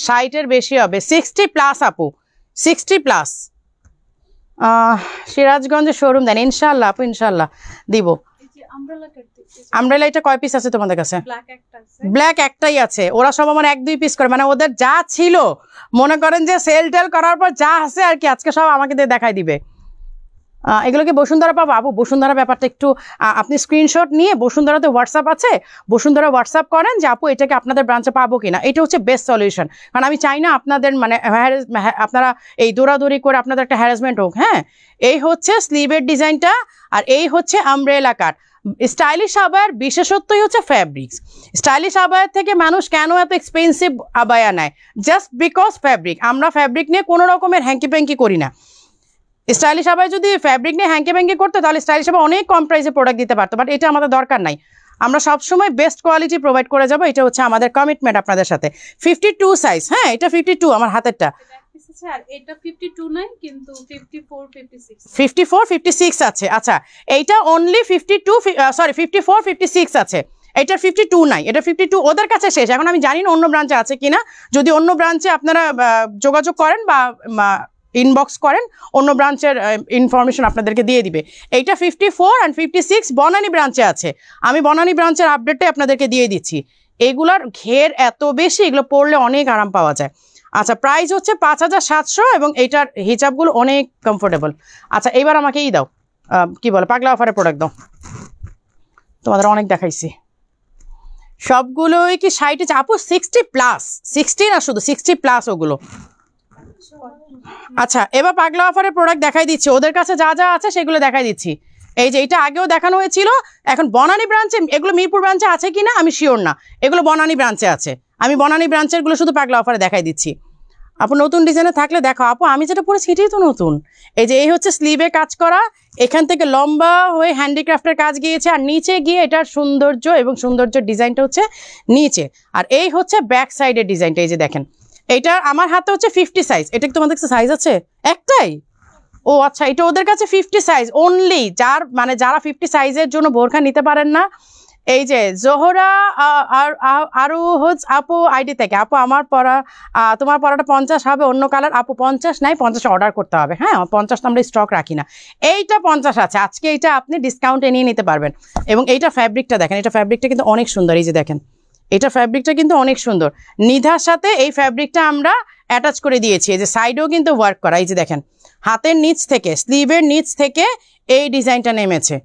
60-এর বেশি হবে, 60+ আপু, 60+। সিরাজগঞ্জে শোরুম দেন ইনশাল্লাহ আপু, ইনশাল্লাহ দিব। আমব্রেলা এটা কয় পিস আছে তোমাদের কাছে? ব্ল্যাক একটাই আছে, ওরা সব আমার 1-2 পিস করে, মানে ওদের যা ছিল মনে করেন যে সেল টেল করার পর যা আছে আর কি, আজকে সব আমাকে দিয়ে দেখাই দিবে। এগুলোকে বসুন্ধরা পাবো আপু? বসুন্ধরা ব্যাপারটা একটু আপনি স্ক্রিনশট নিয়ে, বসুন্ধরাতে হোয়াটসঅ্যাপ আছে, বসুন্ধরা হোয়াটসঅ্যাপ করেন যে আপু এটাকে আপনাদের ব্রাঞ্চে পাবো কিনা। এটা হচ্ছে বেস্ট সলিউশন, কারণ আমি চাই না আপনাদের মানে আপনারা এই দৌড়াদৌড়ি করে আপনাদের একটা হ্যারাসমেন্ট হোক। হ্যাঁ এই হচ্ছে স্লিভের ডিজাইনটা, আর এই হচ্ছে আমব্রেলা কাট। স্টাইলিশ আবায়ার বিশেষত্বই হচ্ছে ফ্যাব্রিক্স। স্টাইলিশ আবায়ার থেকে মানুষ কেন এত এক্সপেন্সিভ আবায়া নেয়? Just because fabric. আমরা ফ্যাব্রিক নিয়ে কোনো রকমের হ্যাঙ্কি প্যাঙ্কি করি না। স্টাইলিশ আবায় যদি ফ্যাব্রিক নিয়ে হ্যাঙ্কি প্যাঙ্কি করতো তাহলে স্টাইলিশ আবায় অনেক কম প্রাইসে প্রোডাক্ট দিতে পারতো, বাট এটা আমাদের দরকার নাই। আমরা সবসময় বেস্ট কোয়ালিটি প্রোভাইড করে যাবো, এটা হচ্ছে আমাদের কমিটমেন্ট আপনাদের সাথে। 52 সাইজ, হ্যাঁ এটা 52 আমার হাতেরটা, 54, 56 আছে। আচ্ছা এইটা অনলি 54, 56 আছে, এটার 52 নাই, এটা 52 ওদের কাছে শেষ। এখন আমি জানি না অন্য ব্রাঞ্চে আছে কিনা, যদি অন্য ব্রাঞ্চে আপনারা যোগাযোগ করেন বা ইনবক্স করেন, অন্য ব্রাঞ্চের ইনফরমেশন আপনাদেরকে দিয়ে দিবে। এইটা 54 আর 56 বনানী ব্রাঞ্চে আছে, আমি বনানী ব্রাঞ্চের আপডেটটাই আপনাদেরকে দিয়ে দিচ্ছি। এগুলার ঘের এত বেশি, এগুলো পরলে অনেক আরাম পাওয়া যায়। আচ্ছা প্রাইস হচ্ছে 5700 এবং এইটার হিজাবগুলো অনেক কমফোর্টেবল। আচ্ছা এবার আমাকে দাও, কি বলে, পাগলা অফারের প্রোডাক্ট দাও। তোমাদের অনেক দেখাইছি, সবগুলোই কি 60 আপু? 60+, 60 না শুধু 60+, ওগুলো। আচ্ছা এবার পাগলা অফারের প্রোডাক্ট দেখাই দিচ্ছি, ওদের কাছে যা যা আছে সেগুলো দেখাই দিচ্ছি। এই যে এটা আগেও দেখানো হয়েছিল, এখন বনানী ব্রাঞ্চে, এগুলো মিরপুর ব্রাঞ্চে আছে কিনা আমি শিওর না, এগুলো বনানী ব্রাঞ্চে আছে। আমি বনানী ব্রাঞ্চের গুলো শুধু পাগলা অফারে দেখাই দিচ্ছি। আপু নতুন ডিজাইনে থাকলে দেখো আপু, আমি যেটা পরেছি এটাই তো নতুন। এই যে এই হচ্ছে স্লিভে কাজ করা, এখান থেকে লম্বা হয়ে হ্যান্ডিক্রাফটের কাজ গিয়েছে, আর নিচে গিয়ে এটার সৌন্দর্য এবং সৌন্দর্যের ডিজাইনটা হচ্ছে নিচে, আর এই হচ্ছে ব্যাক সাইডের ডিজাইনটা। এই যে দেখেন এইটা আমার হাতে হচ্ছে 50 সাইজ। এটা কি তোমাদের কাছে সাইজ আছে? একটাই? ও আচ্ছা, এটা ওদের কাছে 50 সাইজ অনলি। যারা 50 সাইজের জন্য বোরখা নিতে পারেন না, এই যে জোহরা আরু আপু আইডি থেকে, আপু আমার পরা, তোমার পরাটা 50 হবে, অন্য কালার। আপু 50 নাই, 50 অর্ডার করতে হবে। হ্যাঁ 50 তো আমরা স্টক রাখি না, এইটা 50 আছে আজকে, এইটা আপনি ডিসকাউন্টে নিয়ে নিতে পারবেন। এবং এইটা ফ্যাব্রিকটা দেখেন, এটা ফ্যাব্রিকটা কিন্তু অনেক সুন্দর। এই যে দেখেন এটা ফ্যাব্রিকটা কিন্তু অনেক সুন্দর, নিধার সাথে এই ফ্যাব্রিকটা আমরা অ্যাটাচ করে দিয়েছি। এই যে সাইডেও কিন্তু ওয়ার্ক করা, এই যে দেখেন হাতের নিচ থেকে, স্লিভের নিচ থেকে এই ডিজাইনটা নেমেছে।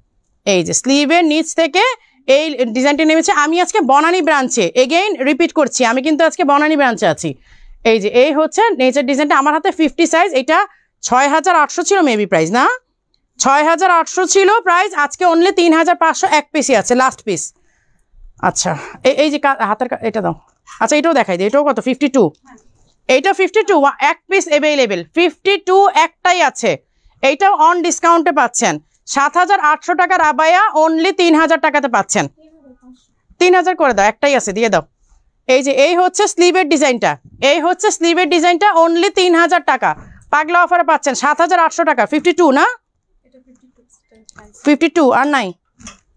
এই যে স্লিভের নিচ থেকে এই ডিজাইনটা নেমেছে। আমি আজকে বনানী ব্রাঞ্চে, এগেইন রিপিট করছি, আমি কিন্তু আজকে বনানী ব্রাঞ্চে আছি। এই যে এই হচ্ছে নেচার ডিজাইনটা, আমার হাতে 50 সাইজ। এটা 6800 ছিল মেবি প্রাইস, না 6800 ছিল প্রাইস, আজকে অনলি 3500 এক পিসই আছে, লাস্ট পিস। আচ্ছা এই যে হাতের এটা দাও। আচ্ছা এটাও দেখাই দিই, এটাও কত? 52। এইটা 52 এক পিস অ্যাভেলেবেল, 52 একটাই আছে। এইটাও অন ডিসকাউন্টে পাচ্ছেন, 7800 টাকার আবায়া অনলি 3000 টাকাতে পাচ্ছেন। 3000 করে দাও, একটাই আছে, দিয়ে দাও। এই যে এই হচ্ছে স্লিভের ডিজাইনটা, এই হচ্ছে স্লিভের ডিজাইনটা অনলি 3000 টাকা পাগলা অফারে পাচ্ছেন, 7800 টাকা। 52 না, 52 আর নাই।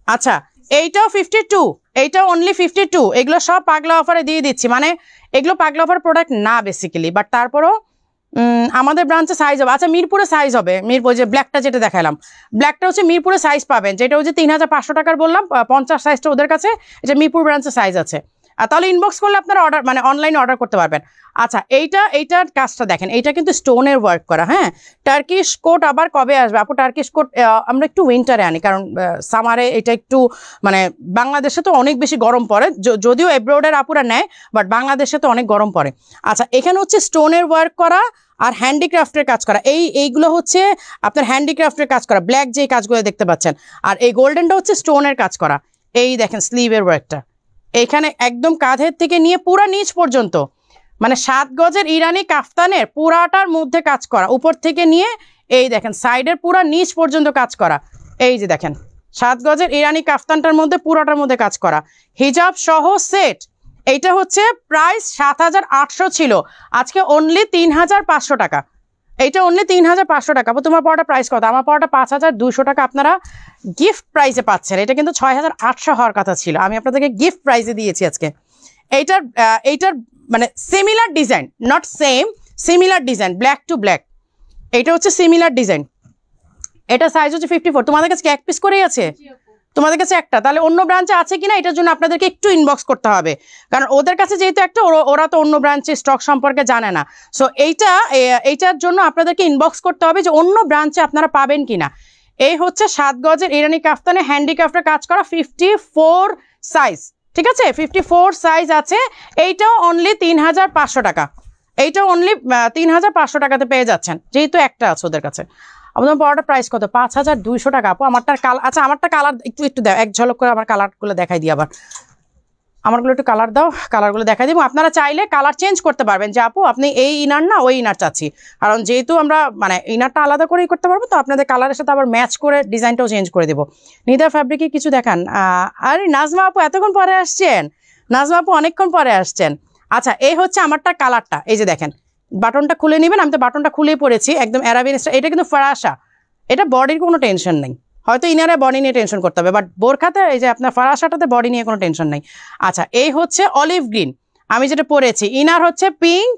আচ্ছা এইটাও 52, এইটাও অনলি 52। এগুলো সব পাগলা অফারে দিয়ে দিচ্ছি, মানে এগুলো পাগলা অফার প্রোডাক্ট না বেসিক্যালি, বাট তারপরও আমাদের ব্রাঞ্চে সাইজ হবে, আচ্ছা মিরপুরে সাইজ হবে, মিরপুর যে ব্ল্যাকটা যেটা দেখালাম, ব্ল্যাকটা হচ্ছে মিরপুরে সাইজ পাবেন, যেটা হচ্ছে 3500 টাকার বললাম, 50 সাইজটা ওদের কাছে, এটা মিরপুর ব্রাঞ্চে সাইজ আছে। তাহলে ইনবক্স করলে আপনারা অর্ডার মানে অনলাইনে অর্ডার করতে পারবেন। আচ্ছা এইটার কাজটা দেখেন, এইটা কিন্তু স্টোনের ওয়ার্ক করা, হ্যাঁ। টার্কিশ কোট আবার কবে আসবে আপু? টার্কিশ কোট আমরা একটু উইন্টারে আনি, কারণ সামারে এটা একটু মানে বাংলাদেশে তো অনেক বেশি গরম পড়ে, যদিও এব্রোডের আপুরা নেয়, বাট বাংলাদেশে তো অনেক গরম পড়ে। আচ্ছা এখানে হচ্ছে স্টোনের ওয়ার্ক করা আর হ্যান্ডিক্রাফটের কাজ করা, এইগুলো হচ্ছে আপনার হ্যান্ডিক্রাফটের কাজ করা, ব্ল্যাক যে কাজগুলো দেখতে পাচ্ছেন, আর এই গোল্ডেনটা হচ্ছে স্টোনের কাজ করা। এই দেখেন স্লিভের ওয়ার্কটা, এইখানে একদম কাঁধের থেকে নিয়ে পুরা নিচ পর্যন্ত, মানে 7 গজের ইরানি কাফতানের পুরাটার মধ্যে কাজ করা, উপর থেকে নিয়ে এই দেখেন সাইডের পুরা নিচ পর্যন্ত কাজ করা। এই যে দেখেন 7 গজের ইরানি কাফতানটার মধ্যে পুরাটার মধ্যে কাজ করা, হিজাব সহ সেট। এইটা হচ্ছে প্রাইস 7800 ছিল, আজকে অনলি 3500 টাকা। এইটা অনলি 3500 টাকা। তোমার পড়াটা প্রাইস কত? আমার পড়াটা 5200 টাকা আপনারা গিফট প্রাইসে পাচ্ছেন। এটা কিন্তু 6800 হওয়ার কথা ছিল, আমি আপনাদেরকে গিফট প্রাইসে দিয়েছি আজকে। এইটার মানে similar design, not same, similar design, black to black. এইটা হচ্ছে সিমিলার ডিজাইন, এটা সাইজ হচ্ছে 54। তোমাদের কাছে এক পিস করেই আছে? তোমাদের কাছে একটা, তাহলে অন্য ব্রাঞ্চে আছে কিনা এটার জন্য আপনাদেরকে একটু ইনবক্স করতে হবে, কারণ ওদের কাছে যেহেতু একটা, ওরা তো অন্য ব্রাঞ্চের স্টক সম্পর্কে জানে না। সো এইটার জন্য আপনাদেরকে ইনবক্স করতে হবে যে অন্য ব্রাঞ্চে আপনারা পাবেন কিনা। এই হচ্ছে 7 গজের ইরানি কাফতানে হ্যান্ডিক্রাফটের কাজ করা 54 সাইজ, ঠিক আছে? 54 সাইজ আছে। এইটাও অনলি 3500 টাকা, এইটাও অনলি 3500 টাকাতে পেয়ে যাচ্ছেন, যেহেতু একটা আছে ওদের কাছে। আপনার পড়াটা প্রাইস কত? 5200 টাকা আপু। আমারটার কালার, আচ্ছা আমারটা কালার একটু দাও, এক ঝলক করে আমার কালারগুলো দেখাই দিই। আবার আমারগুলো একটু কালার দাও, কালারগুলো দেখাই দিব। আপনারা চাইলে কালার চেঞ্জ করতে পারবেন, যে আপু আপনি এই ইনার না ওই ইনার চাচ্ছি, কারণ যেহেতু আমরা মানে ইনারটা আলাদা করেই করতে পারবো, তো আপনাদের কালারের সাথে আবার ম্যাচ করে ডিজাইনটাও চেঞ্জ করে দেবো। নিদা ফ্যাব্রিকে কিছু দেখান। আরে নাজমা আপু এতক্ষণ পরে আসছেন, নাজমা আপু অনেকক্ষণ পরে আসছেন। আচ্ছা এই হচ্ছে আমারটা কালারটা, এই যে দেখেন বাটনটা খুলে নেবেন, আমি তো বাটনটা খুলেই পড়েছি একদম অ্যারাবিয়ান স্টাইল। এটা কিন্তু ফরাসা, এটা বডির কোনো টেনশন নেই, হয়তো ইনারে বডি নিয়ে টেনশন করতে হবে, বাট বোরখাতে এই যে আপনার ফরাসাটাতে বডি নিয়ে কোনো টেনশন নেই। আচ্ছা এই হচ্ছে অলিভ গ্রিন, আমি যেটা পরেছি, ইনার হচ্ছে পিঙ্ক,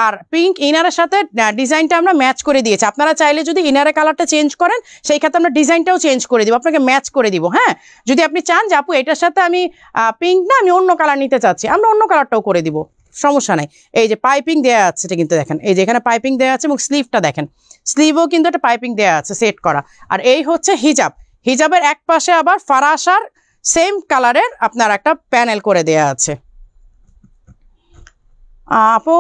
আর পিঙ্ক ইনারের সাথে ডিজাইনটা আমরা ম্যাচ করে দিয়েছি। আপনারা চাইলে যদি ইনারের কালারটা চেঞ্জ করেন, সেই ক্ষেত্রে আমরা ডিজাইনটাও চেঞ্জ করে দিব, আপনাকে ম্যাচ করে দিব। হ্যাঁ, যদি আপনি চান যে আপু এটার সাথে আমি পিঙ্ক না আমি অন্য কালার নিতে চাচ্ছি, আমরা অন্য কালারটাও করে দিব, সমস্যা নাই। এই যে পাইপিং দেওয়া আছে, এটা কিন্তু দেখেন, এই যে এখানে পাইপিং দেওয়া আছে, এবং স্লিভটা দেখেন, স্লিভও কিন্তু একটা পাইপিং দেওয়া আছে সেট করা। আর এই হচ্ছে হিজাব, হিজাবের এক পাশে আবার ফারাসার সেম কালারের আপনার একটা প্যানেল করে দেওয়া আছে। আপু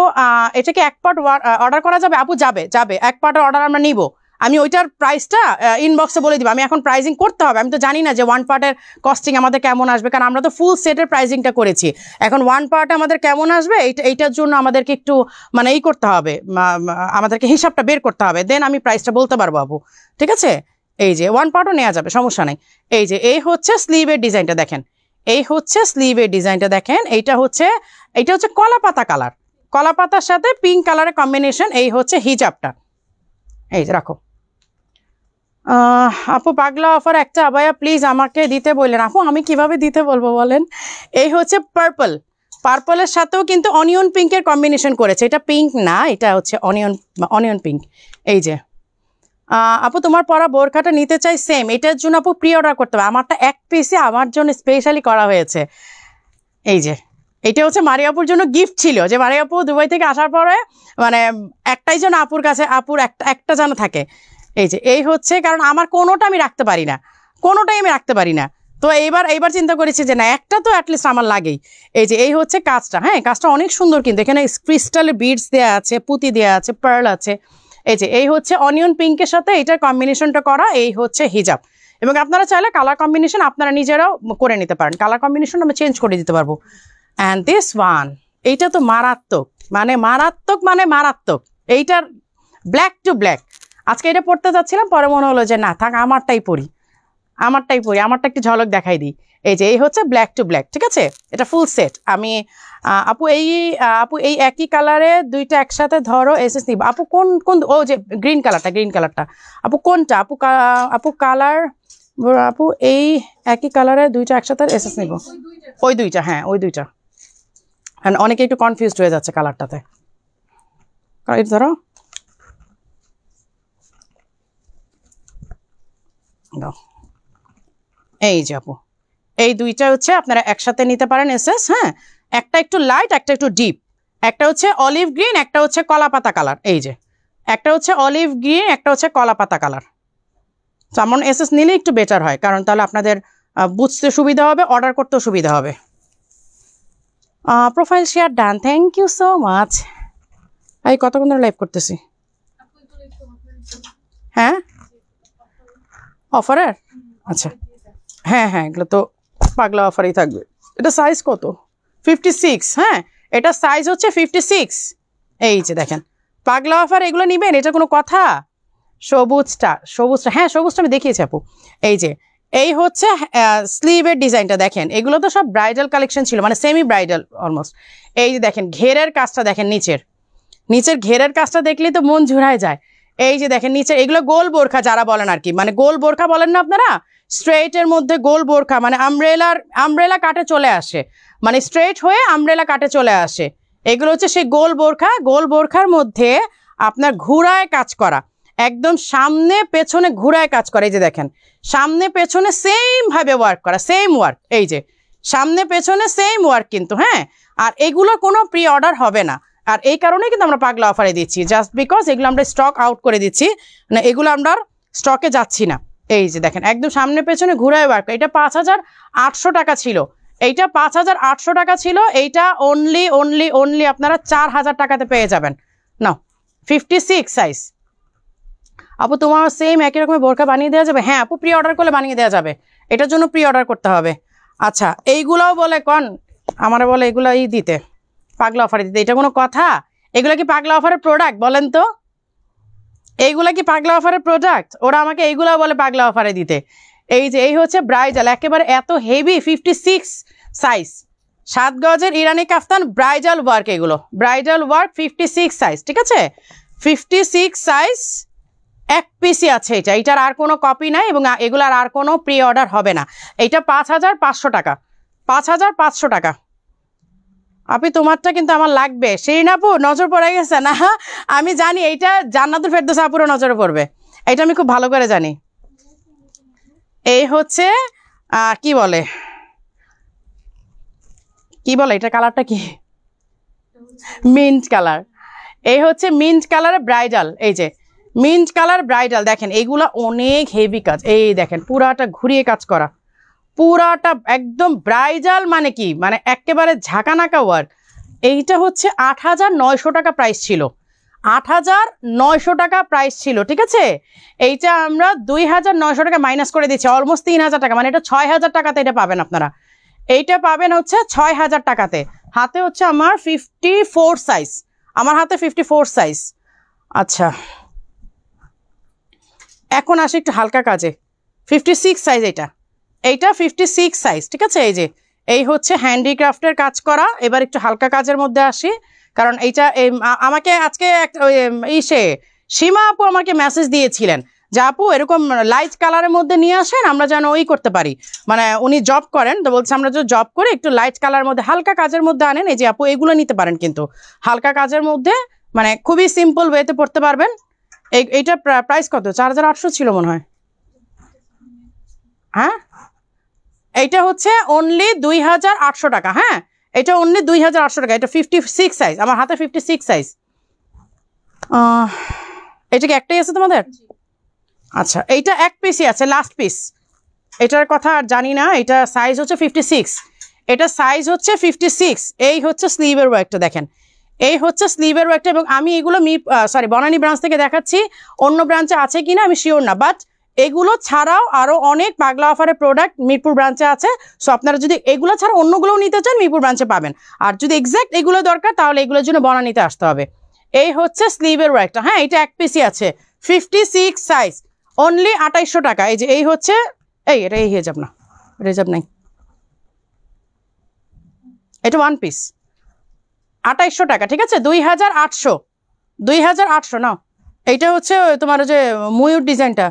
এটাকে এক পার্ট অর্ডার করা যাবে? আপু যাবে, যাবে, এক পার্টের অর্ডার আমরা নিব। আমি ওইটার প্রাইসটা ইনবক্সে বলে দিব, আমি এখন প্রাইজিং করতে হবে, আমি তো জানি না যে 1 পার্টের কস্টিং আমাদের কেমন আসবে, কারণ আমরা তো ফুল সেটের প্রাইজিংটা করেছি। এখন 1 পার্টে আমাদের কেমন আসবে এইটার জন্য আমাদেরকে একটু মানে করতে হবে, আমাদেরকে হিসাবটা বের করতে হবে, দেন আমি প্রাইসটা বলতে পারবো আপু, ঠিক আছে? এই যে 1 পার্টও নেওয়া যাবে, সমস্যা নেই। এই যে এই হচ্ছে স্লিভের ডিজাইনটা দেখেন, এই হচ্ছে স্লিভের ডিজাইনটা দেখেন, এটা হচ্ছে কলা পাতা কালার, কলা পাতার সাথে পিঙ্ক কালারের কম্বিনেশন। এই হচ্ছে হিজাবটা, এই যে রাখো। আপু পাগলা অফার একটা আবায়া প্লিজ আমাকে দিতে বললেন। আপু আমি কিভাবে দিতে বলবো বলেন? এই হচ্ছে পার্পল, পার্পলের সাথেও কিন্তু অনিয়ন পিঙ্কের কম্বিনেশন করেছে, এটা পিঙ্ক না, এটা হচ্ছে অনিয়ন পিঙ্ক। এই যে আপু তোমার পরা বোরখাটা নিতে চাই সেম, এটার জন্য আপু প্রি অর্ডার করতে হবে, আমারটা এক পিসে আমার জন্য স্পেশালি করা হয়েছে। এই যে এটা হচ্ছে মারিয়াপুর জন্য গিফট ছিল, যে মারিয়াপু দুবাই থেকে আসার পরে মানে একটাই যেন আপুর কাছে, আপুর একটা যেন থাকে। এই যে এই হচ্ছে, কারণ আমার কোনোটা আমি রাখতে পারি না, কোনোটাই আমি রাখতে পারি না, তো এইবার চিন্তা করেছি যে না একটা তো অ্যাটলিস্ট আমার লাগেই। এই যে এই হচ্ছে কাজটা, হ্যাঁ কাজটা অনেক সুন্দর, কিন্তু এখানে ক্রিস্টালের বিডস দেওয়া আছে, পুঁতি দেওয়া আছে, পার্ল আছে। এই যে এই হচ্ছে অনিয়ন পিঙ্কের সাথে এটার কম্বিনেশনটা করা, এই হচ্ছে হিজাব। এবং আপনারা চাইলে কালার কম্বিনেশন আপনারা নিজেরাও করে নিতে পারেন, কালার কম্বিনেশন আমরা চেঞ্জ করে দিতে পারবো। অ্যান্ড দিস ওয়ান, এইটা তো মারাত্মক, মানে মারাত্মক, এইটার ব্ল্যাক টু ব্ল্যাক। আজকে এটা পড়তে যাচ্ছিলাম, পরে মনে হলো যে না থাক আমারটাই পরি, আমারটা একটু ঝলক দেখাই দিই। এই যে এই হচ্ছে ব্ল্যাক টু ব্ল্যাক, ঠিক আছে? এটা ফুল সেট। আমি আপু এই একই কালারে দুইটা একসাথে ধরো এসএস নিব। আপু কোন ও যে গ্রিন কালারটা আপু কোনটা? আপু কালার, আপু এই একই কালারে দুইটা একসাথে এসএস নিব, ওই দুইটা, হ্যাঁ ওই দুইটা। অনেকে একটু কনফিউজড হয়ে যাচ্ছে কালারটাতে, ধরো দাও, এই যে আপু এই দুইটা হচ্ছে আপনারা একসাথে নিতে পারেন এসএস। হ্যাঁ, একটা একটু লাইট, একটা একটু ডিপ, একটা হচ্ছে অলিভ গ্রিন, একটা হচ্ছে কলা পাতা কালার। এই যে একটা হচ্ছে অলিভ গ্রিন, একটা হচ্ছে কলা পাতা কালার। যেমন এসএস নিলে একটু বেটার হয়, কারণ তাহলে আপনাদের বুঝতে সুবিধা হবে, অর্ডার করতেও সুবিধা হবে। Profile share done, thank you so much. এই কতক্ষণ ধরে লাইভ করতেছি? হ্যাঁ, অফারের? আচ্ছা, হ্যাঁ হ্যাঁ, এগুলো তো পাগলা অফারেই থাকবে। এটা সাইজ কত? 56। হ্যাঁ, এটা সাইজ হচ্ছে 56। এই যে দেখেন পাগলা অফার, এগুলো নিবেন, এটা কোনো কথা? সবুজটা, সবুজটা, হ্যাঁ সবুজটা আমি দেখিয়েছি আপু। এই যে এই হচ্ছে স্লিভের ডিজাইনটা দেখেন, এগুলো তো সব ব্রাইডাল কালেকশন ছিল, মানে সেমি ব্রাইডাল অলমোস্ট। এই যে দেখেন ঘেরের কাজটা দেখেন, নিচের ঘেরের কাজটা দেখলেই তো মন জুড়ায় যায়। এই যে দেখেন নিচে এগুলো গোল বোরখা যারা বলেন আর কি, মানে গোল বোরখা বলেন না আপনারা, স্ট্রেটের মধ্যে গোল বোরখা, মানে আমব্রেলা কাটে চলে আসে, মানে স্ট্রেট হয়ে আমব্রেলা কাটে চলে আসে। এগুলো হচ্ছে সেই গোল বোরখা। গোল বোরখার মধ্যে আপনার ঘুরায় কাজ করা, একদম সামনে পেছনে ঘুরায় কাজ করে। এই যে দেখেন সামনে পেছনে সেম ভাবে ওয়ার্ক করা, সেম ওয়ার্ক। এই যে সামনে পেছনে সেম ওয়ার্ক কিন্তু। হ্যাঁ, আর এগুলো কোনো প্রি অর্ডার হবে না, আর এই কারণেই কিন্তু আমরা পাগলা অফারে দিচ্ছি, জাস্ট বিকজ এগুলো আমরা স্টক আউট করে দিচ্ছি, মানে এগুলো আমরা স্টকে যাচ্ছি না। এই যে দেখেন একদম সামনে পেছনে ঘুরায় ওয়ার্ক। এটা 5800 টাকা ছিল, এইটা 5800 টাকা ছিল, এইটা অনলি অনলি অনলি আপনারা 4000 টাকাতে পেয়ে যাবেন। নাও 56 সাইজ। আপু তোমার সেম একই রকমের বোরখা বানিয়ে দেওয়া যাবে? হ্যাঁ আপু, প্রি অর্ডার করলে বানিয়ে দেওয়া যাবে, এটার জন্য প্রি অর্ডার করতে হবে। আচ্ছা, এইগুলাও বলে আমার বলে এগুলো দিতে, পাগলা অফারে দিতে, এটা কোনো কথা? এগুলো কি পাগলা অফারের প্রোডাক্ট বলেন তো? এইগুলা কি পাগলা অফারের প্রোডাক্ট? ওরা আমাকে এইগুলা বলে পাগলা অফারে দিতে। এই যে এই হচ্ছে ব্রাইডাল, একেবারে এত হেভি 56 সাইজ, 7 গজের ইরানি কাফতান ব্রাইডাল ওয়ার্ক, এগুলো ব্রাইডাল ওয়ার্ক 56 সাইজ, ঠিক আছে? 56 সাইজ, এক পিসি আছে এটা, এটার আর কোনো কপি নাই, এবং এগুলার আর কোনো প্রি অর্ডার হবে না। এইটা 5500 টাকা, 5500 টাকা। আপনি তোমারটা কিন্তু আমার লাগবে। শিরিন আপু নজর পড়ে গেছে না? আমি জানি এইটা জান্নাতুল ফেরদৌস আপুরও নজরে পড়বে, এটা আমি খুব ভালো করে জানি। এই হচ্ছে কি বলে এটা কালারটা কি? Mint colour. এই হচ্ছে মিন্ট কালারের ব্রাইডাল। এই যে মিন্ট কালার ব্রাইডাল, দেখেন এইগুলা অনেক হেভি কাজ। এই দেখেন পুরাটা ঘুরিয়ে কাজ করা, পুরাটা একদম ব্রাইডাল, মানে কি, মানে একেবারে ঝাঁকানাকা ওয়ার্ক। এইটা হচ্ছে 8900 টাকা প্রাইস ছিল, 8900 টাকা প্রাইস ছিল, ঠিক আছে? এইটা আমরা 2900 টাকা মাইনাস করে দিচ্ছি, অলমোস্ট 3000 টাকা, মানে এটা 6000 টাকাতে এটা পাবেন আপনারা। এইটা পাবেন হচ্ছে 6000 টাকাতে। হাতে হচ্ছে আমার 54 সাইজ, আমার হাতে 54 সাইজ। আচ্ছা, এখন আসি একটু হালকা কাজে। 56 সাইজ, এইটা 56 সাইজ, ঠিক আছে? এই যে এই হচ্ছে হ্যান্ডিক্রাফটের কাজ করা। এবার একটু হালকা কাজের মধ্যে আসি, কারণ এইটা আমাকে আজকে সীমা আপু আমাকে মেসেজ দিয়েছিলেন যে আপু এরকম লাইট কালারের মধ্যে নিয়ে আসেন, আমরা যেন করতে পারি, মানে উনি জব করেন তো, বলছে আমরা যে জব করে একটু লাইট কালারের মধ্যে হালকা কাজের মধ্যে আনেন। এই যে আপু এগুলো নিতে পারেন, কিন্তু হালকা কাজের মধ্যে, মানে খুবই সিম্পল ওয়েতে পড়তে পারবেন। এইটা প্রাইস কত? 4800 ছিল মনে হয়। হ্যাঁ, এইটা হচ্ছে অনলি 2800 টাকা। হ্যাঁ, এটা অনলি 2800 টাকা। এটা 56 সাইজ, আমার হাতে 56 সাইজ। এটা কি একটাই আছে তোমাদের? আচ্ছা, এইটা এক পিসই আছে, লাস্ট পিস। এটার কথা আর জানি না। এটা সাইজ হচ্ছে 56, এটা সাইজ হচ্ছে 56। এই হচ্ছে স্লিভের ওয়ার্কটা, দেখেন এই হচ্ছে স্লিভের ওয়ার্কটা। এবং আমি এগুলো বনানী ব্রাঞ্চ থেকে দেখাচ্ছি, অন্য ব্রাঞ্চে আছে কিনা আমি শিওর না, বাট এগুলো ছাড়াও আরো অনেক পাগলা অফারের প্রোডাক্ট মিরপুর ব্রাঞ্চে আছে। সো আপনারা যদি এগুলো ছাড়া অন্যগুলোও নিতে চান মিরপুর ব্রাঞ্চে পাবেন, আর যদি এক্স্যাক্ট এগুলো দরকার তাহলে এগুলোর জন্য বনানীতে আসতে হবে। এই হচ্ছে স্লিভের ওয়ার্কটা। হ্যাঁ, এটা এক পিসই আছে, 56 সাইজ, অনলি 2800 টাকা। এই যে এই হচ্ছে এটা এই হেজাব না, রেজাব নাই, এটা ওয়ান পিস, 2800 টাকা, ঠিক আছে? 2800 নাও। এইটা হচ্ছে তোমার যে ময়ূর ডিজাইনটা,